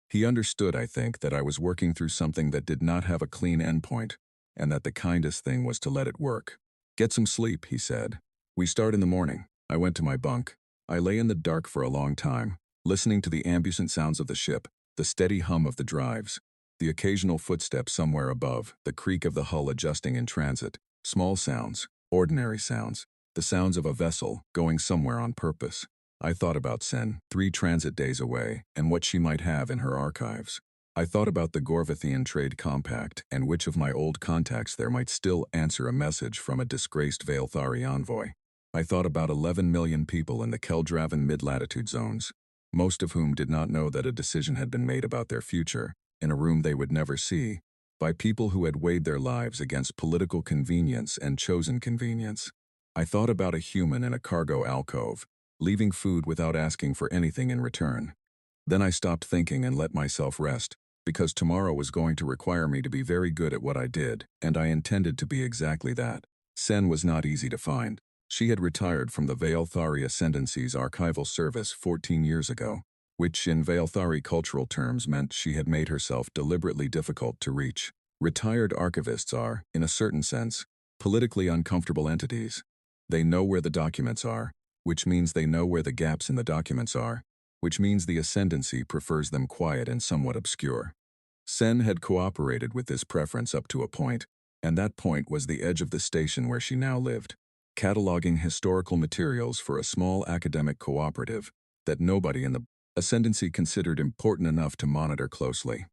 He understood, I think, that I was working through something that did not have a clean endpoint, and that the kindest thing was to let it work. Get some sleep, he said. We start in the morning. I went to my bunk. I lay in the dark for a long time, listening to the ambient sounds of the ship, the steady hum of the drives, the occasional footsteps somewhere above, the creak of the hull adjusting in transit, small sounds, ordinary sounds, the sounds of a vessel going somewhere on purpose. I thought about Sen, 3 transit days away, and what she might have in her archives. I thought about the Gorvathian Trade Compact and which of my old contacts there might still answer a message from a disgraced Veilthari envoy. I thought about 11 million people in the Keldravan mid-latitude zones, most of whom did not know that a decision had been made about their future, in a room they would never see, by people who had weighed their lives against political convenience and chosen convenience. I thought about a human in a cargo alcove, leaving food without asking for anything in return. Then I stopped thinking and let myself rest, because tomorrow was going to require me to be very good at what I did, and I intended to be exactly that. Sen was not easy to find. She had retired from the Veilthari Ascendancy's archival service 14 years ago, which in Veilthari cultural terms meant she had made herself deliberately difficult to reach. Retired archivists are, in a certain sense, politically uncomfortable entities. They know where the documents are, which means they know where the gaps in the documents are, which means the Ascendancy prefers them quiet and somewhat obscure. Sen had cooperated with this preference up to a point, and that point was the edge of the station where she now lived, cataloging historical materials for a small academic cooperative that nobody in the Ascendancy considered important enough to monitor closely.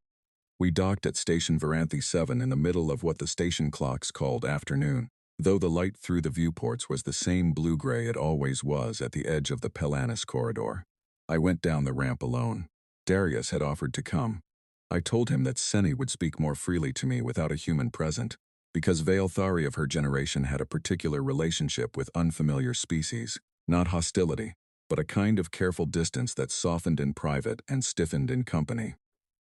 We docked at Station Varanthi 7 in the middle of what the station clocks called afternoon, though the light through the viewports was the same blue-gray it always was at the edge of the Pelanis corridor. I went down the ramp alone. Darius had offered to come. I told him that Seni would speak more freely to me without a human present, because Veilthari of her generation had a particular relationship with unfamiliar species, not hostility, but a kind of careful distance that softened in private and stiffened in company.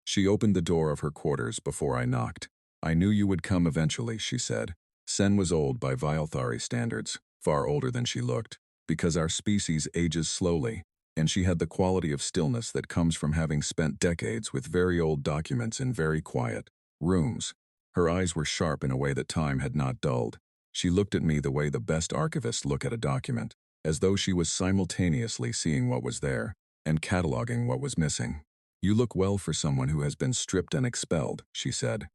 She opened the door of her quarters before I knocked. I knew you would come eventually, she said. Sen was old by Veilthari standards, far older than she looked, because our species ages slowly, and she had the quality of stillness that comes from having spent decades with very old documents in very quiet rooms. Her eyes were sharp in a way that time had not dulled. She looked at me the way the best archivists look at a document, as though she was simultaneously seeing what was there and cataloging what was missing. You look well for someone who has been stripped and expelled, she said.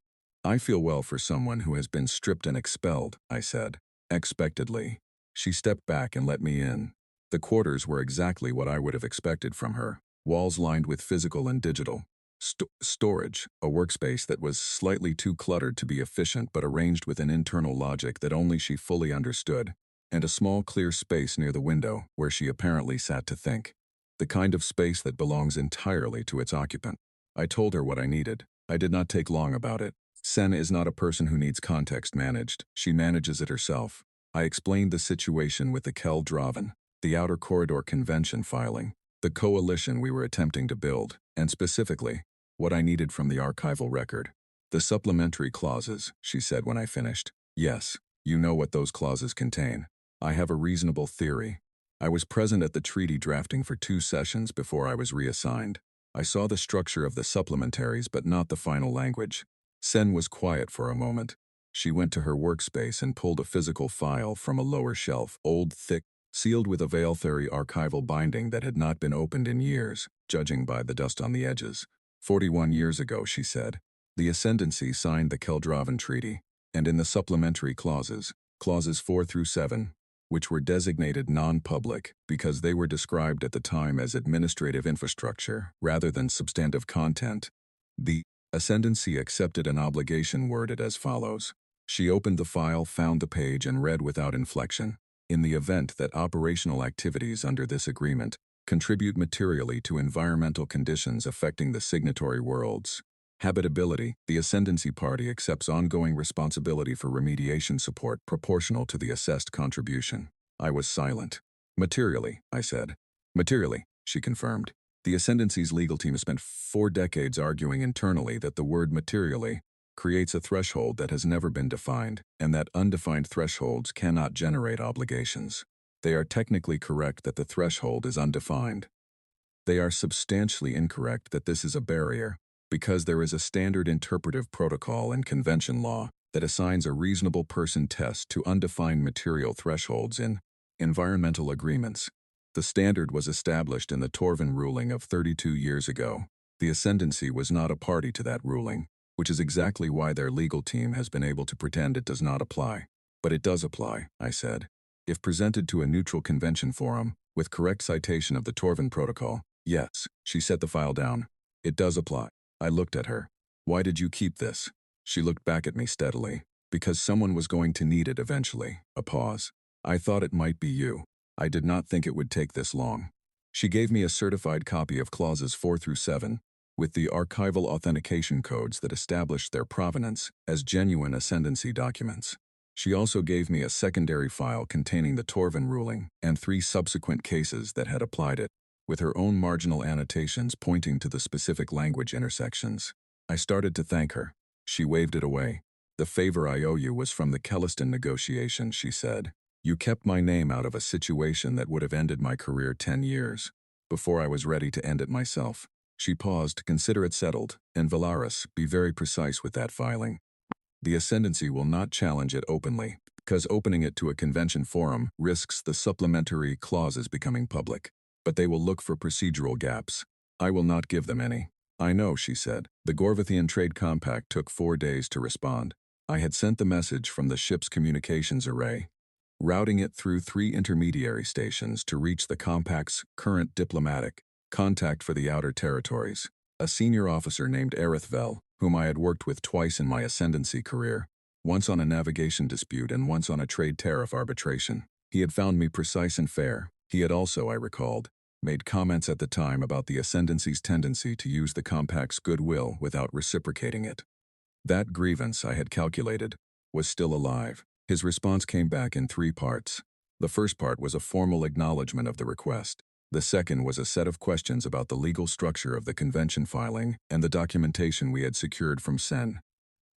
I feel well for someone who has been stripped and expelled, I said, expectedly. She stepped back and let me in. The quarters were exactly what I would have expected from her, walls lined with physical and digital. Storage, a workspace that was slightly too cluttered to be efficient but arranged with an internal logic that only she fully understood, and a small clear space near the window where she apparently sat to think. The kind of space that belongs entirely to its occupant. I told her what I needed. I did not take long about it. Sen is not a person who needs context managed. She manages it herself. I explained the situation with the Kel Draven, the Outer Corridor Convention filing, the coalition we were attempting to build, and specifically, what I needed from the archival record. The supplementary clauses, she said when I finished. Yes, you know what those clauses contain. I have a reasonable theory. I was present at the treaty drafting for 2 sessions before I was reassigned. I saw the structure of the supplementaries but not the final language. Sen was quiet for a moment. She went to her workspace and pulled a physical file from a lower shelf, old, thick, sealed with a Veilthari archival binding that had not been opened in years, judging by the dust on the edges. 41 years ago, she said, the Ascendancy signed the Keldravan Treaty, and in the supplementary clauses 4 through 7, which were designated non-public because they were described at the time as administrative infrastructure rather than substantive content, the Ascendancy accepted an obligation worded as follows. She opened the file, found the page, and read without inflection. In the event that operational activities under this agreement contribute materially to environmental conditions affecting the signatory worlds' habitability, the Ascendancy Party accepts ongoing responsibility for remediation support proportional to the assessed contribution. I was silent. Materially, I said. Materially, she confirmed. The Ascendancy's legal team has spent 4 decades arguing internally that the word materially creates a threshold that has never been defined, and that undefined thresholds cannot generate obligations. They are technically correct that the threshold is undefined. They are substantially incorrect that this is a barrier, because there is a standard interpretive protocol in convention law that assigns a reasonable person test to undefined material thresholds in environmental agreements. The standard was established in the Torvin ruling of 32 years ago. The Ascendancy was not a party to that ruling, which is exactly why their legal team has been able to pretend it does not apply. But it does apply, I said. If presented to a neutral convention forum, With correct citation of the Torvin Protocol. Yes, she set the file down. It does apply. I looked at her. Why did you keep this? She looked back at me steadily. Because someone was going to need it eventually. A pause. I thought it might be you. I did not think it would take this long. She gave me a certified copy of clauses 4 through 7, with the archival authentication codes that established their provenance as genuine ascendancy documents. She also gave me a secondary file containing the Torvin ruling and 3 subsequent cases that had applied it, with her own marginal annotations pointing to the specific language intersections. I started to thank her. She waved it away. The favor I owe you was from the Kelliston negotiation, she said. You kept my name out of a situation that would have ended my career 10 years, before I was ready to end it myself. She paused to consider it settled, and Valaris, be very precise with that filing. The Ascendancy will not challenge it openly, because opening it to a convention forum risks the supplementary clauses becoming public. But they will look for procedural gaps. I will not give them any. I know, she said. The Gorvathian Trade Compact took 4 days to respond. I had sent the message from the ship's communications array, routing it through 3 intermediary stations to reach the Compact's current diplomatic contact for the outer territories, a senior officer named Erithvel, whom I had worked with twice in my Ascendancy career, once on a navigation dispute and once on a trade tariff arbitration. He had found me precise and fair. He had also, I recalled, made comments at the time about the Ascendancy's tendency to use the Compact's goodwill without reciprocating it. That grievance, I had calculated, was still alive. His response came back in 3 parts. The first part was a formal acknowledgement of the request. The second was a set of questions about the legal structure of the convention filing and the documentation we had secured from Sen.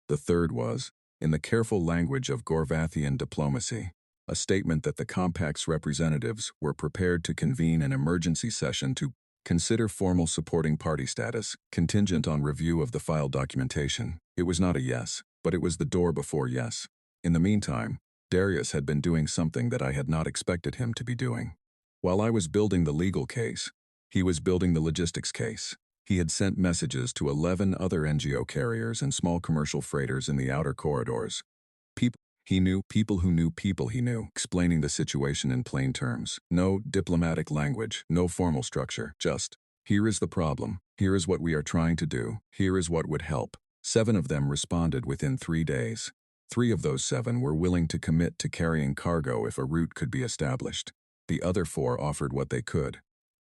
The third was, in the careful language of Gorvathian diplomacy, a statement that the Compact's representatives were prepared to convene an emergency session to consider formal supporting party status, contingent on review of the file documentation. It was not a yes, but it was the door before yes. In the meantime, Darius had been doing something that I had not expected him to be doing. While I was building the legal case, he was building the logistics case. He had sent messages to 11 other NGO carriers and small commercial freighters in the outer corridors. People who knew people he knew, explaining the situation in plain terms. No diplomatic language, no formal structure, just, here is the problem, here is what we are trying to do, here is what would help. 7 of them responded within 3 days. 3 of those 7 were willing to commit to carrying cargo if a route could be established. The other 4 offered what they could.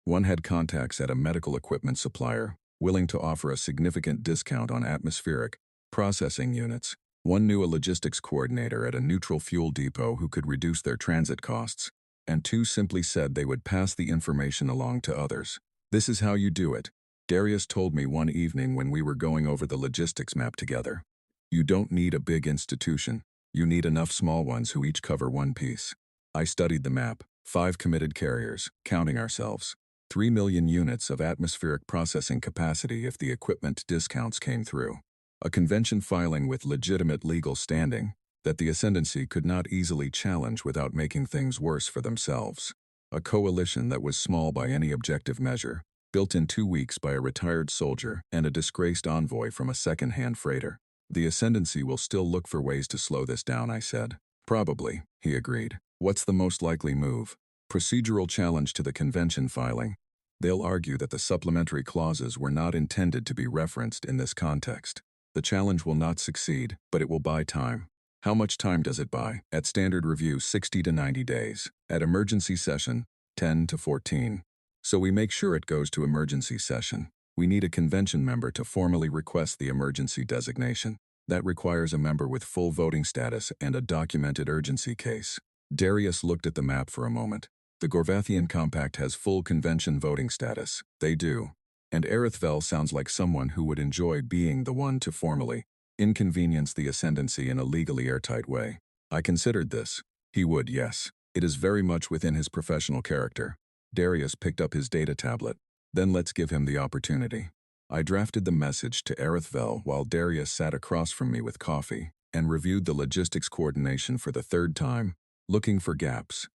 One had contacts at a medical equipment supplier, willing to offer a significant discount on atmospheric processing units. One knew a logistics coordinator at a neutral fuel depot who could reduce their transit costs, and 2 simply said they would pass the information along to others. This is how you do it, Darius told me one evening when we were going over the logistics map together. You don't need a big institution. You need enough small ones who each cover one piece. I studied the map. 5 committed carriers, counting ourselves. 3 million units of atmospheric processing capacity if the equipment discounts came through. A convention filing with legitimate legal standing that the Ascendancy could not easily challenge without making things worse for themselves. A coalition that was small by any objective measure, built in 2 weeks by a retired soldier and a disgraced envoy from a second-hand freighter. The Ascendancy will still look for ways to slow this down, I said. Probably, he agreed. What's the most likely move? Procedural challenge to the convention filing. They'll argue that the supplementary clauses were not intended to be referenced in this context. The challenge will not succeed, but it will buy time. How much time does it buy? At standard review, 60 to 90 days. At emergency session, 10 to 14. So we make sure it goes to emergency session. We need a convention member to formally request the emergency designation. That requires a member with full voting status and a documented urgency case. Darius looked at the map for a moment. The Gorvathian Compact has full convention voting status. They do. And Erithvel sounds like someone who would enjoy being the one to formally inconvenience the Ascendancy in a legally airtight way. I considered this. He would, yes. It is very much within his professional character. Darius picked up his data tablet. Then let's give him the opportunity. I drafted the message to Erithvel while Darius sat across from me with coffee and reviewed the logistics coordination for the 3rd time, looking for gaps.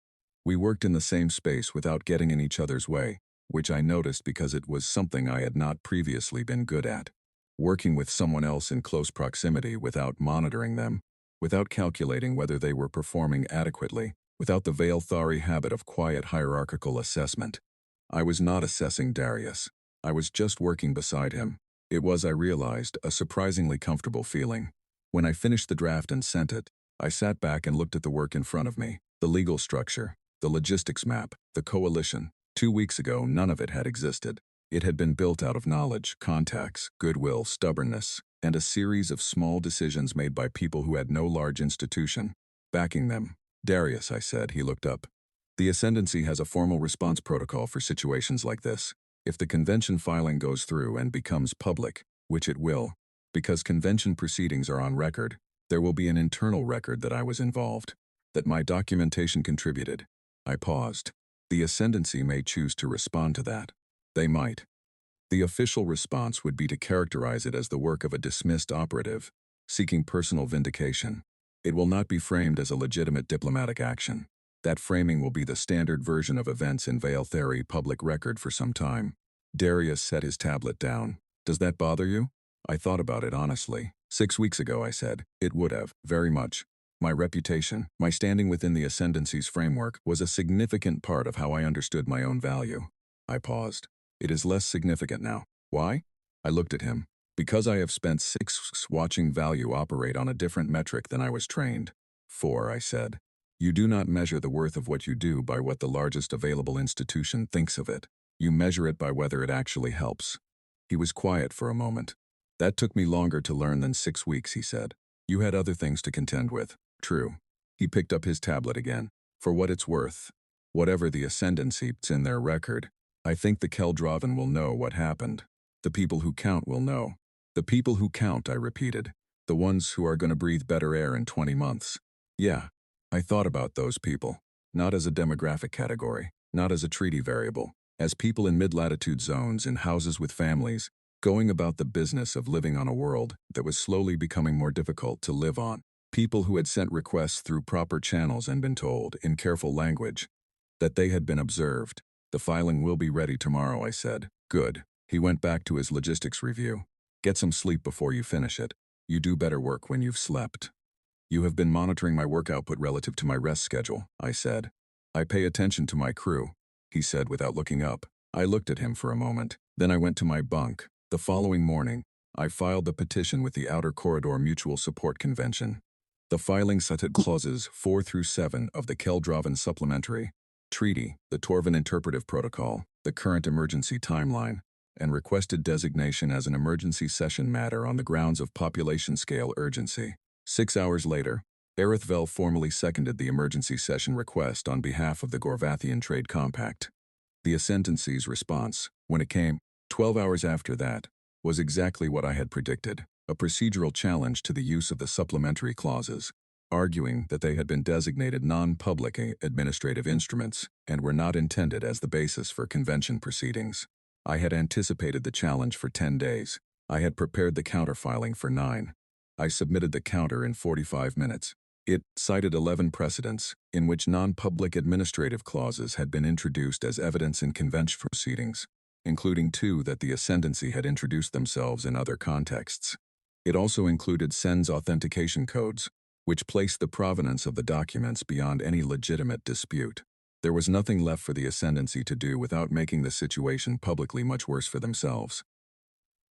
We worked in the same space without getting in each other's way, which I noticed because it was something I had not previously been good at. Working with someone else in close proximity without monitoring them, without calculating whether they were performing adequately, without the veil theory habit of quiet hierarchical assessment. I was not assessing Darius. I was just working beside him. It was, I realized, a surprisingly comfortable feeling. When I finished the draft and sent it, I sat back and looked at the work in front of me. The legal structure, the logistics map, the coalition. 2 weeks ago, none of it had existed. It had been built out of knowledge, contacts, goodwill, stubbornness, and a series of small decisions made by people who had no large institution backing them. Darius, I said. He looked up. The Ascendancy has a formal response protocol for situations like this. If the convention filing goes through and becomes public, which it will, because convention proceedings are on record, there will be an internal record that I was involved, that my documentation contributed. I paused. The Ascendancy may choose to respond to that. They might. The official response would be to characterize it as the work of a dismissed operative, seeking personal vindication. It will not be framed as a legitimate diplomatic action. That framing will be the standard version of events in Veil Theory public record for some time. Darius set his tablet down. Does that bother you? I thought about it honestly. 6 weeks ago, I said, it would have, very much. My reputation, my standing within the Ascendancy's framework, was a significant part of how I understood my own value. I paused. It is less significant now. Why? I looked at him. Because I have spent 6 weeks watching value operate on a different metric than I was trained. 4, I said. You do not measure the worth of what you do by what the largest available institution thinks of it. You measure it by whether it actually helps. He was quiet for a moment. That took me longer to learn than 6 weeks, he said. You had other things to contend with. True. He picked up his tablet again. For what it's worth, whatever the Ascendancy's in their record, I think the Keldrovan will know what happened. The people who count will know. The people who count, I repeated. The ones who are going to breathe better air in 20 months. Yeah. I thought about those people, not as a demographic category, not as a treaty variable, as people in mid-latitude zones in houses with families, going about the business of living on a world that was slowly becoming more difficult to live on. People who had sent requests through proper channels and been told, in careful language, that they had been observed. The filing will be ready tomorrow, I said. Good. He went back to his logistics review. Get some sleep before you finish it. You do better work when you've slept. You have been monitoring my work output relative to my rest schedule, I said. I pay attention to my crew, he said without looking up. I looked at him for a moment. Then I went to my bunk. The following morning, I filed the petition with the Outer Corridor Mutual Support Convention. The filing cited clauses 4 through 7 of the Keldrovan Supplementary Treaty, the Torvan Interpretive Protocol, the current emergency timeline, and requested designation as an emergency session matter on the grounds of population scale urgency. 6 hours later, Erithvel formally seconded the emergency session request on behalf of the Gorvathian Trade Compact. The Ascendancy's response, when it came, 12 hours after that, was exactly what I had predicted, a procedural challenge to the use of the supplementary clauses, arguing that they had been designated non-public administrative instruments and were not intended as the basis for convention proceedings. I had anticipated the challenge for 10 days. I had prepared the counterfiling for 9. I submitted the counter in 45 minutes. It cited 11 precedents in which non-public administrative clauses had been introduced as evidence in convention proceedings, including 2 that the Ascendancy had introduced themselves in other contexts. It also included SENS authentication codes, which placed the provenance of the documents beyond any legitimate dispute. There was nothing left for the Ascendancy to do without making the situation publicly much worse for themselves.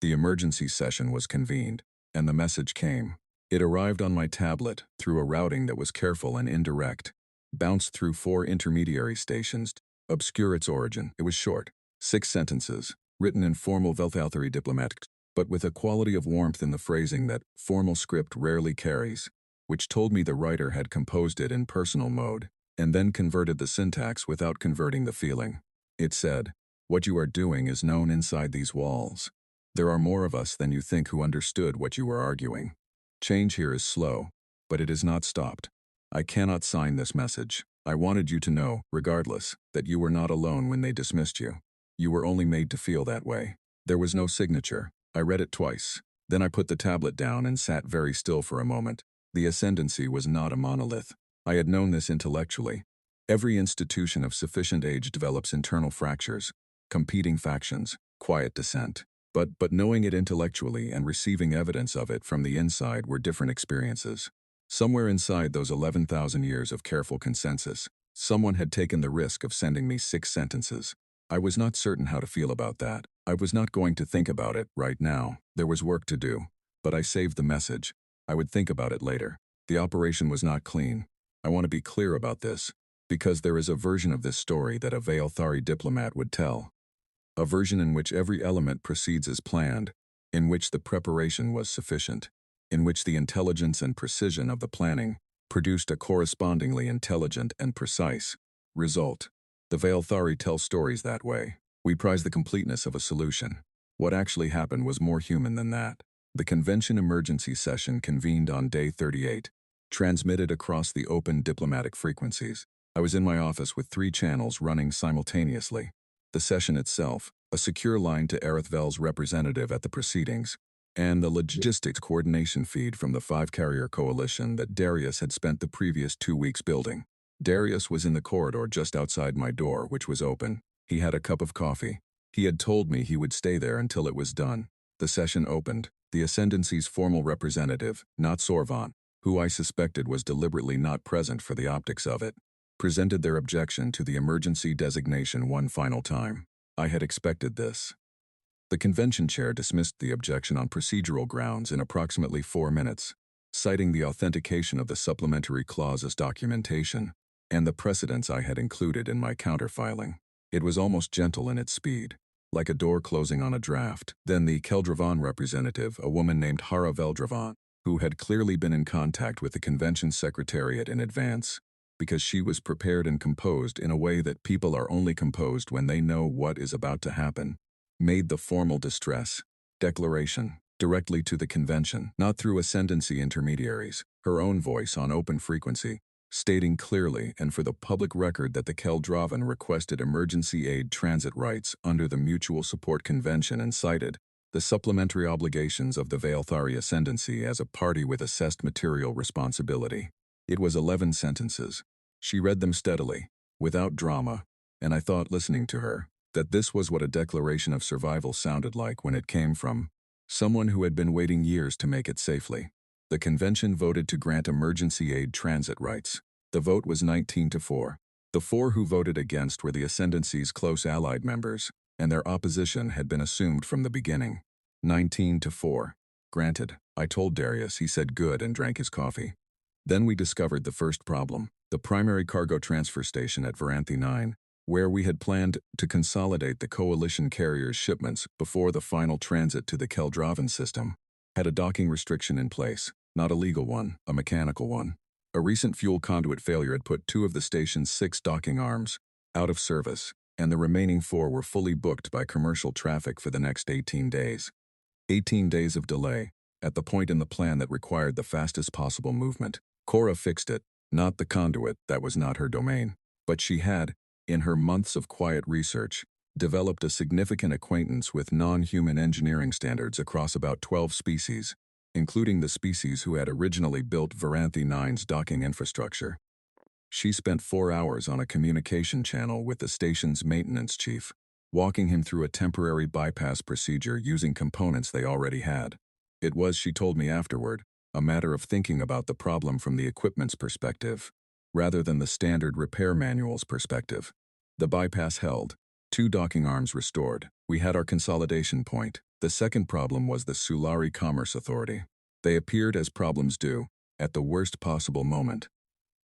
The emergency session was convened, and the message came. It arrived on my tablet through a routing that was careful and indirect, bounced through 4 intermediary stations, obscure its origin. It was short, 6 sentences, written in formal Velthalthery diplomatic, but with a quality of warmth in the phrasing that formal script rarely carries, which told me the writer had composed it in personal mode, and then converted the syntax without converting the feeling. It said, "What you are doing is known inside these walls. There are more of us than you think who understood what you were arguing. Change here is slow, but it is not stopped. I cannot sign this message. I wanted you to know, regardless, that you were not alone when they dismissed you. You were only made to feel that way." There was no signature. I read it twice. Then I put the tablet down and sat very still for a moment. The Ascendancy was not a monolith. I had known this intellectually. Every institution of sufficient age develops internal fractures, competing factions, quiet dissent. But knowing it intellectually and receiving evidence of it from the inside were different experiences. Somewhere inside those 11,000 years of careful consensus, someone had taken the risk of sending me 6 sentences. I was not certain how to feel about that. I was not going to think about it right now. There was work to do. But I saved the message. I would think about it later. The operation was not clean. I want to be clear about this, because there is a version of this story that a Veilthari diplomat would tell. A version in which every element proceeds as planned, in which the preparation was sufficient, in which the intelligence and precision of the planning produced a correspondingly intelligent and precise result. The Veilthari tell stories that way. We prize the completeness of a solution. What actually happened was more human than that. The convention emergency session convened on day 38, transmitted across the open diplomatic frequencies. I was in my office with 3 channels running simultaneously. The session itself, a secure line to Erithvel's representative at the proceedings, and the logistics coordination feed from the 5-carrier coalition that Darius had spent the previous 2 weeks building. Darius was in the corridor just outside my door, which was open. He had a cup of coffee. He had told me he would stay there until it was done. The session opened. The Ascendancy's formal representative, not Sorvan, who I suspected was deliberately not present for the optics of it, presented their objection to the emergency designation one final time. I had expected this. The convention chair dismissed the objection on procedural grounds in approximately 4 minutes, citing the authentication of the supplementary clauses documentation and the precedents I had included in my counterfiling. It was almost gentle in its speed, like a door closing on a draft. Then the Keldravan representative, a woman named Hara Veldravan, who had clearly been in contact with the convention secretariat in advance, because she was prepared and composed in a way that people are only composed when they know what is about to happen, made the formal distress declaration directly to the convention, not through Ascendancy intermediaries, her own voice on open frequency, stating clearly and for the public record that the Keldravan requested emergency aid transit rights under the Mutual Support Convention and cited the supplementary obligations of the Veilthari Ascendancy as a party with assessed material responsibility. It was 11 sentences. She read them steadily, without drama, and I thought, listening to her, that this was what a declaration of survival sounded like when it came from someone who had been waiting years to make it safely. The convention voted to grant emergency aid transit rights. The vote was 19-4. The 4 who voted against were the Ascendancy's close allied members, and their opposition had been assumed from the beginning. 19-4. Granted, I told Darius. He said good and drank his coffee. Then we discovered the first problem, the primary cargo transfer station at Varanthi 9, where we had planned to consolidate the coalition carrier's shipments before the final transit to the Keldravan system, had a docking restriction in place, not a legal one, a mechanical one. A recent fuel conduit failure had put 2 of the station's 6 docking arms out of service, and the remaining 4 were fully booked by commercial traffic for the next 18 days. 18 days of delay, at the point in the plan that required the fastest possible movement. Cora fixed it, not the conduit, that was not her domain. But she had, in her months of quiet research, developed a significant acquaintance with non-human engineering standards across about 12 species, including the species who had originally built Varanthi 9's docking infrastructure. She spent 4 hours on a communication channel with the station's maintenance chief, walking him through a temporary bypass procedure using components they already had. It was, she told me afterward, a matter of thinking about the problem from the equipment's perspective, rather than the standard repair manual's perspective. The bypass held. 2 docking arms restored. We had our consolidation point. The second problem was the Sulari Commerce Authority. They appeared, as problems do, at the worst possible moment.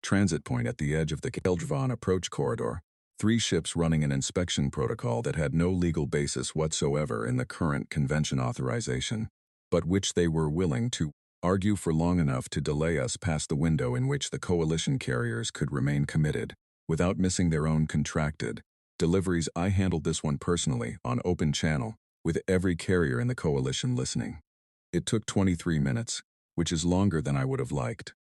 Transit point at the edge of the Keldravan approach corridor. 3 ships running an inspection protocol that had no legal basis whatsoever in the current convention authorization, but which they were willing to argue for long enough to delay us past the window in which the coalition carriers could remain committed, without missing their own contracted deliveries. I handled this one personally, on open channel, with every carrier in the coalition listening. It took 23 minutes, which is longer than I would have liked.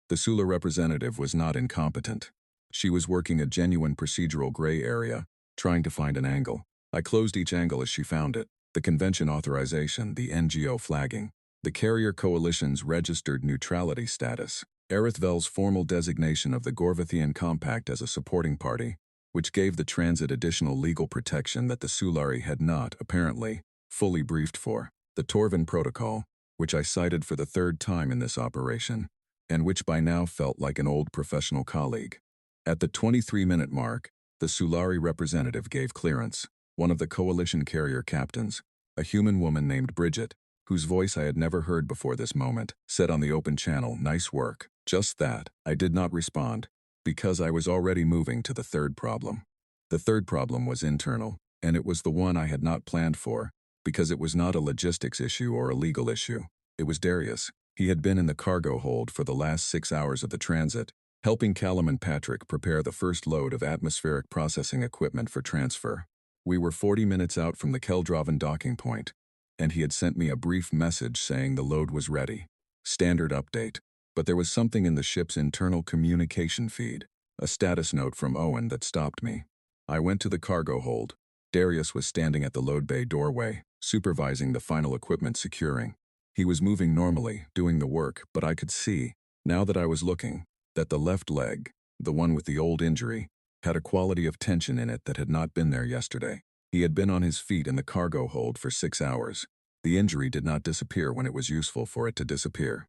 The Sula representative was not incompetent. She was working a genuine procedural gray area, trying to find an angle. I closed each angle as she found it. The convention authorization, the NGO flagging, the carrier coalition's registered neutrality status, Erithvel's formal designation of the Gorvathian Compact as a supporting party, which gave the transit additional legal protection that the Sulari had not, apparently, fully briefed for, the Torvin Protocol, which I cited for the 3rd time in this operation, and which by now felt like an old professional colleague. At the 23-minute mark, the Sulari representative gave clearance. One of the coalition carrier captains, a human woman named Bridget, whose voice I had never heard before this moment, said on the open channel, "Nice work." Just that. I did not respond, because I was already moving to the third problem. The third problem was internal, and it was the one I had not planned for, because it was not a logistics issue or a legal issue. It was Darius. He had been in the cargo hold for the last 6 hours of the transit, helping Callum and Patrick prepare the first load of atmospheric processing equipment for transfer. We were 40 minutes out from the Keldroven docking point, and he had sent me a brief message saying the load was ready. Standard update. But there was something in the ship's internal communication feed, a status note from Owen that stopped me. I went to the cargo hold. Darius was standing at the load bay doorway, supervising the final equipment securing. He was moving normally, doing the work, but I could see, now that I was looking, that the left leg, the one with the old injury, had a quality of tension in it that had not been there yesterday. He had been on his feet in the cargo hold for 6 hours. The injury did not disappear when it was useful for it to disappear.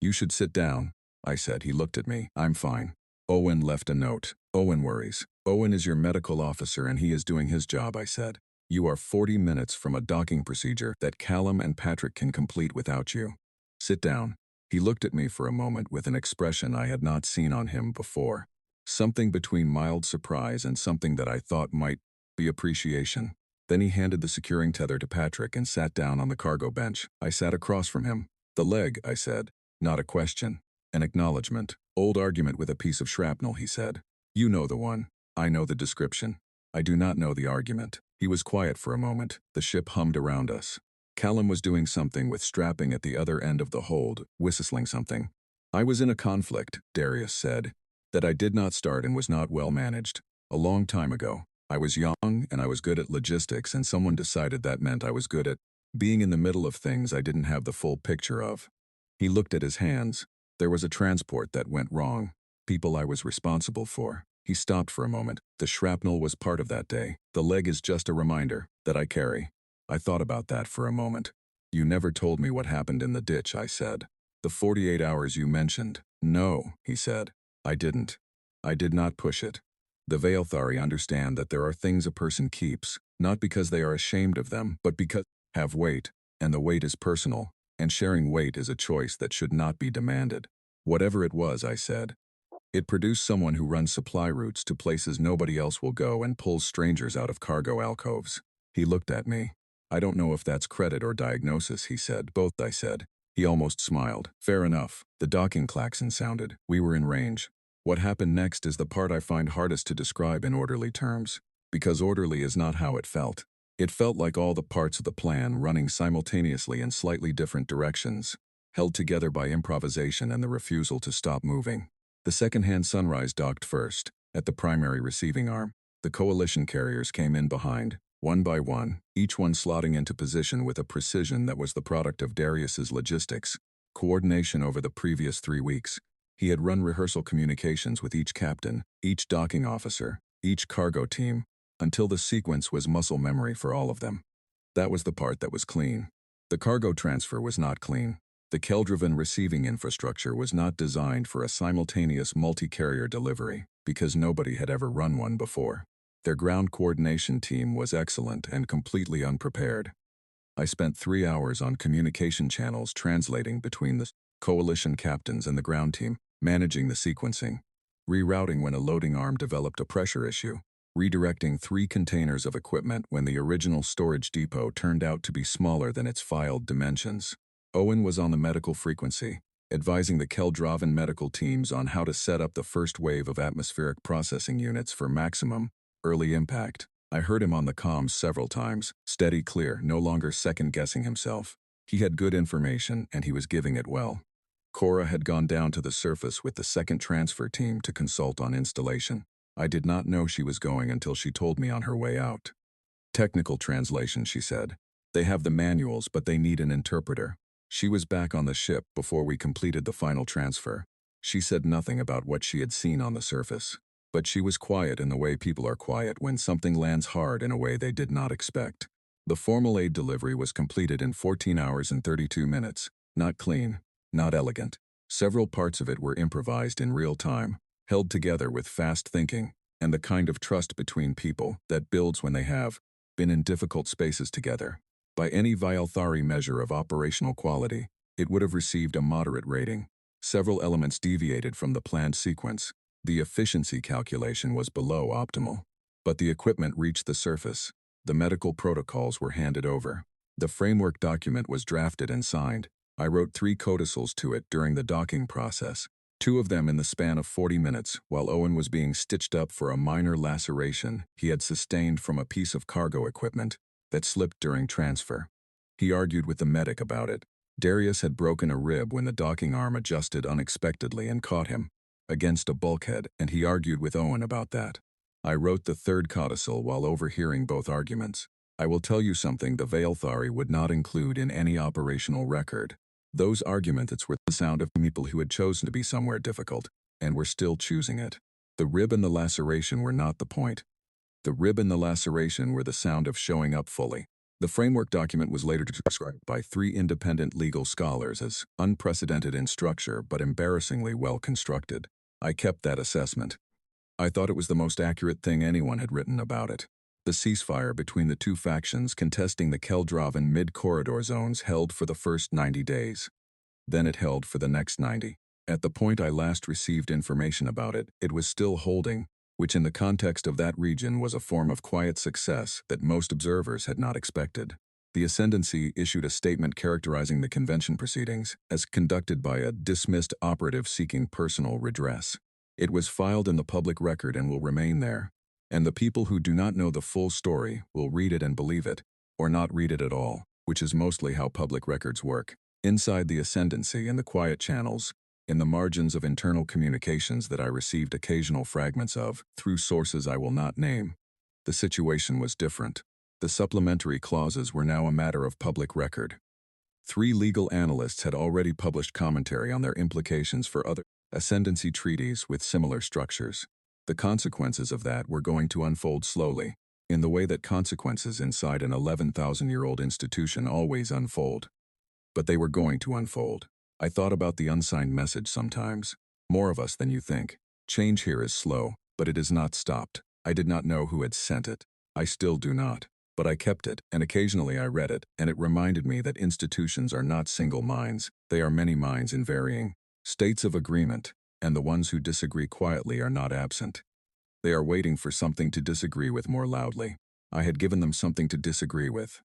"You should sit down," I said. He looked at me. "I'm fine." Owen left a note. "Owen worries. Owen is your medical officer and he is doing his job," I said. "You are 40 minutes from a docking procedure that Callum and Patrick can complete without you. Sit down." He looked at me for a moment with an expression I had not seen on him before. Something between mild surprise and something that I thought might be appreciation. Then he handed the securing tether to Patrick and sat down on the cargo bench. I sat across from him. "The leg," I said. Not a question. An acknowledgement. "Old argument with a piece of shrapnel," he said. "You know the one. I know the description. I do not know the argument." He was quiet for a moment. The ship hummed around us. Callum was doing something with strapping at the other end of the hold, whistling something. "I was in a conflict," Darius said, "that I did not start and was not well managed. A long time ago. I was young and I was good at logistics, and someone decided that meant I was good at being in the middle of things I didn't have the full picture of." He looked at his hands. "There was a transport that went wrong. People I was responsible for." He stopped for a moment. "The shrapnel was part of that day. The leg is just a reminder that I carry." I thought about that for a moment. "You never told me what happened in the ditch," I said. "The 48 hours you mentioned." "No," he said. "I didn't. I did not push it. The Veilthari understand that there are things a person keeps, not because they are ashamed of them, but because they have weight, and the weight is personal, and sharing weight is a choice that should not be demanded." "Whatever it was," I said. "It produced someone who runs supply routes to places nobody else will go and pulls strangers out of cargo alcoves." He looked at me. "I don't know if that's credit or diagnosis," he said. "Both," I said. He almost smiled. "Fair enough." The docking klaxon sounded. We were in range. What happened next is the part I find hardest to describe in orderly terms, because orderly is not how it felt. It felt like all the parts of the plan running simultaneously in slightly different directions, held together by improvisation and the refusal to stop moving. The second-hand Sunrise docked first, at the primary receiving arm. The coalition carriers came in behind, one by one, each one slotting into position with a precision that was the product of Darius's logistics, coordination over the previous 3 weeks. He had run rehearsal communications with each captain, each docking officer, each cargo team, until the sequence was muscle memory for all of them. That was the part that was clean. The cargo transfer was not clean. The Keldroven receiving infrastructure was not designed for a simultaneous multi-carrier delivery, because nobody had ever run one before. Their ground coordination team was excellent and completely unprepared. I spent 3 hours on communication channels translating between the coalition captains and the ground team, managing the sequencing, rerouting when a loading arm developed a pressure issue, redirecting 3 containers of equipment when the original storage depot turned out to be smaller than its filed dimensions. Owen was on the medical frequency, advising the Keldroven medical teams on how to set up the first wave of atmospheric processing units for maximum early impact. I heard him on the comms several times, steady, clear, no longer second-guessing himself. He had good information, and he was giving it well. Cora had gone down to the surface with the second transfer team to consult on installation. I did not know she was going until she told me on her way out. "Technical translation," she said. "They have the manuals, but they need an interpreter." She was back on the ship before we completed the final transfer. She said nothing about what she had seen on the surface. But she was quiet in the way people are quiet when something lands hard in a way they did not expect. The formal aid delivery was completed in 14 hours and 32 minutes. Not clean, not elegant. Several parts of it were improvised in real time, held together with fast thinking, and the kind of trust between people that builds when they have been in difficult spaces together. By any Vialthari measure of operational quality, it would have received a moderate rating. Several elements deviated from the planned sequence. The efficiency calculation was below optimal. But the equipment reached the surface. The medical protocols were handed over. The framework document was drafted and signed. I wrote 3 codicils to it during the docking process, 2 of them in the span of 40 minutes, while Owen was being stitched up for a minor laceration he had sustained from a piece of cargo equipment that slipped during transfer. He argued with the medic about it. Darius had broken a rib when the docking arm adjusted unexpectedly and caught him against a bulkhead, and he argued with Owen about that. I wrote the 3rd codicil while overhearing both arguments. I will tell you something the Vialthari would not include in any operational record. Those arguments were the sound of people who had chosen to be somewhere difficult, and were still choosing it. The rib and the laceration were not the point. The rib and the laceration were the sound of showing up fully. The framework document was later described by 3 independent legal scholars as unprecedented in structure but embarrassingly well constructed. I kept that assessment. I thought it was the most accurate thing anyone had written about it. The ceasefire between the 2 factions contesting the Keldrovan mid-corridor zones held for the first 90 days. Then it held for the next 90. At the point I last received information about it, it was still holding, which in the context of that region was a form of quiet success that most observers had not expected. The Ascendancy issued a statement characterizing the convention proceedings as conducted by a dismissed operative seeking personal redress. It was filed in the public record and will remain there, and the people who do not know the full story will read it and believe it, or not read it at all, which is mostly how public records work. Inside the Ascendancy in the quiet channels, in the margins of internal communications that I received occasional fragments of, through sources I will not name, the situation was different. The supplementary clauses were now a matter of public record. 3 legal analysts had already published commentary on their implications for other Ascendancy treaties with similar structures. The consequences of that were going to unfold slowly, in the way that consequences inside an 11,000-year-old institution always unfold. But they were going to unfold. I thought about the unsigned message sometimes. More of us than you think. Change here is slow, but it is not stopped. I did not know who had sent it. I still do not. But I kept it, and occasionally I read it, and it reminded me that institutions are not single minds. They are many minds in varying states of agreement, and the ones who disagree quietly are not absent. They are waiting for something to disagree with more loudly. I had given them something to disagree with.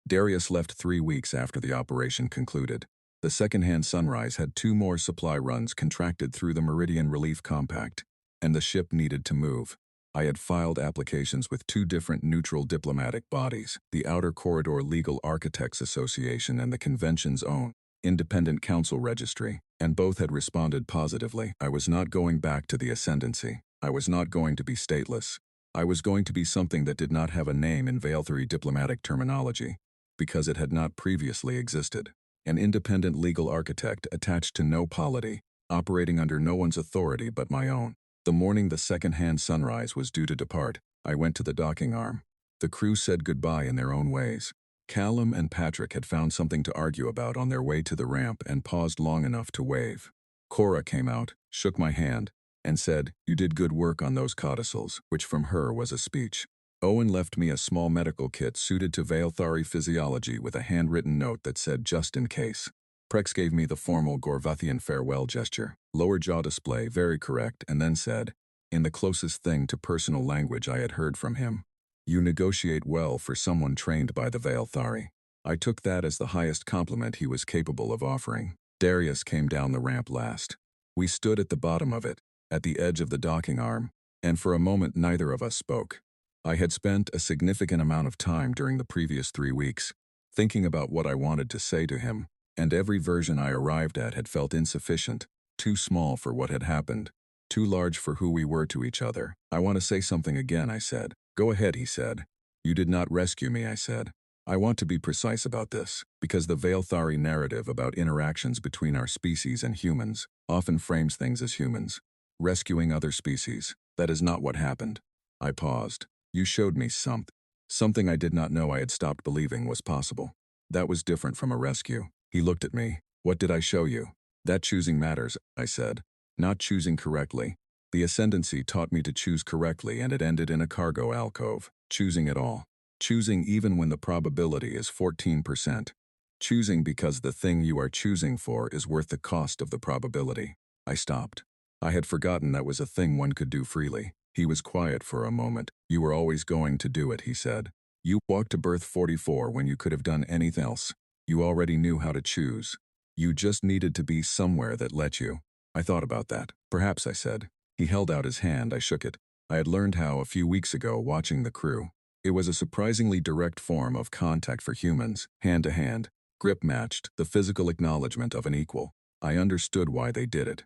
Darius left 3 weeks after the operation concluded. The second-hand Sunrise had 2 more supply runs contracted through the Meridian Relief Compact, and the ship needed to move. I had filed applications with 2 different neutral diplomatic bodies, the Outer Corridor Legal Architects Association and the Convention's own Independent Council Registry, and both had responded positively. I was not going back to the Ascendancy. I was not going to be stateless. I was going to be something that did not have a name in Vialthari diplomatic terminology, because it had not previously existed. An independent legal architect attached to no polity, operating under no one's authority but my own. The morning the second-hand Sunrise was due to depart, I went to the docking arm. The crew said goodbye in their own ways. Callum and Patrick had found something to argue about on their way to the ramp and paused long enough to wave. Cora came out, shook my hand, and said, "You did good work on those codicils," which from her was a speech. Owen left me a small medical kit suited to Vialthari physiology with a handwritten note that said, "Just in case." Prex gave me the formal Gorvathian farewell gesture, lower jaw display, very correct, and then said, in the closest thing to personal language I had heard from him, "You negotiate well for someone trained by the Vialthari." I took that as the highest compliment he was capable of offering. Darius came down the ramp last. We stood at the bottom of it, at the edge of the docking arm, and for a moment neither of us spoke. I had spent a significant amount of time during the previous 3 weeks, thinking about what I wanted to say to him, and every version I arrived at had felt insufficient, too small for what had happened, too large for who we were to each other. "I want to say something again," I said. "Go ahead," he said. "You did not rescue me," I said. "I want to be precise about this, because the Vialthari narrative about interactions between our species and humans often frames things as humans rescuing other species. That is not what happened." I paused. "You showed me something I did not know I had stopped believing was possible. That was different from a rescue." He looked at me. "What did I show you?" That choosing matters, I said. Not choosing correctly. The ascendancy taught me to choose correctly, and it ended in a cargo alcove. Choosing it all. Choosing even when the probability is 14%. Choosing because the thing you are choosing for is worth the cost of the probability. I stopped. I had forgotten that was a thing one could do freely. He was quiet for a moment. You were always going to do it, he said. You walked to birth 44 when you could have done anything else. You already knew how to choose. You just needed to be somewhere that let you. I thought about that. Perhaps, I said. He held out his hand. I shook it. I had learned how a few weeks ago watching the crew. It was a surprisingly direct form of contact for humans, hand to hand, grip matched, the physical acknowledgement of an equal. I understood why they did it.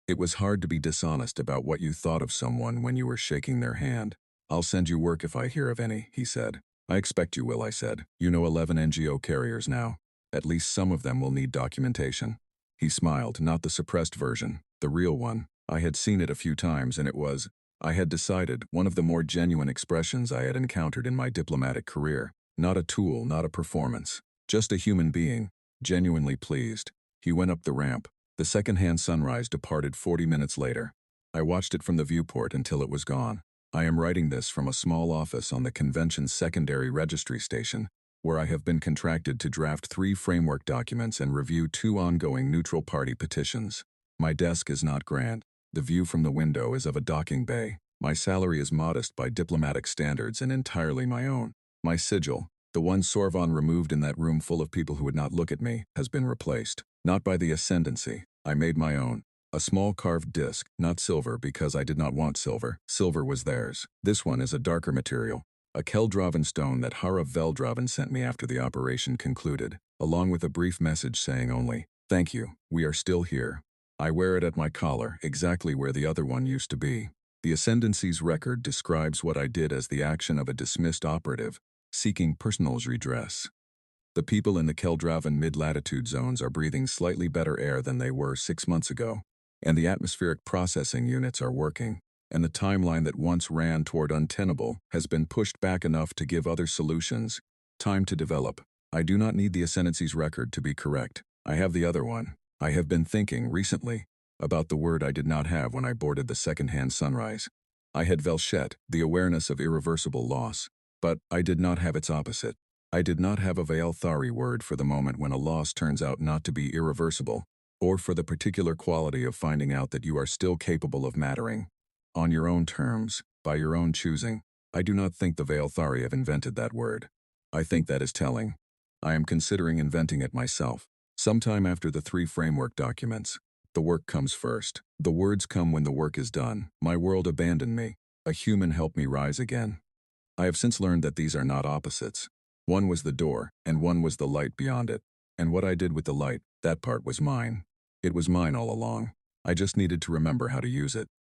It was hard to be dishonest about what you thought of someone when you were shaking their hand. I'll send you work if I hear of any, he said. I expect you will, I said. You know 11 NGO carriers now. At least some of them will need documentation. He smiled, not the suppressed version, the real one. I had seen it a few times, and it was, I had decided, one of the more genuine expressions I had encountered in my diplomatic career. Not a tool, not a performance. Just a human being, genuinely pleased. He went up the ramp. The second-hand sunrise departed 40 minutes later. I watched it from the viewport until it was gone. I am writing this from a small office on the convention's secondary registry station, where I have been contracted to draft 3 framework documents and review 2 ongoing neutral party petitions. My desk is not grand. The view from the window is of a docking bay. My salary is modest by diplomatic standards and entirely my own. My sigil, the one Sorvon removed in that room full of people who would not look at me, has been replaced. Not by the ascendancy. I made my own. A small carved disc, not silver because I did not want silver. Silver was theirs. This one is a darker material. A Keldroven stone that Hara Veldroven sent me after the operation concluded, along with a brief message saying only, "Thank you, we are still here." I wear it at my collar, exactly where the other one used to be. The ascendancy's record describes what I did as the action of a dismissed operative, seeking personal redress. The people in the Keldroven mid-latitude zones are breathing slightly better air than they were 6 months ago, and the atmospheric processing units are working, and the timeline that once ran toward untenable has been pushed back enough to give other solutions time to develop. I do not need the ascendancy's record to be correct. I have the other one. I have been thinking, recently, about the word I did not have when I boarded the second-hand sunrise. I had Velchet, the awareness of irreversible loss, but I did not have its opposite. I did not have a Vealthari word for the moment when a loss turns out not to be irreversible, or for the particular quality of finding out that you are still capable of mattering. On your own terms, by your own choosing. I do not think the Vealthari have invented that word. I think that is telling. I am considering inventing it myself. Sometime after the 3 framework documents. The work comes first. The words come when the work is done. My world abandoned me. A human helped me rise again. I have since learned that these are not opposites. One was the door, and one was the light beyond it. And what I did with the light, that part was mine. It was mine all along. I just needed to remember how to use it.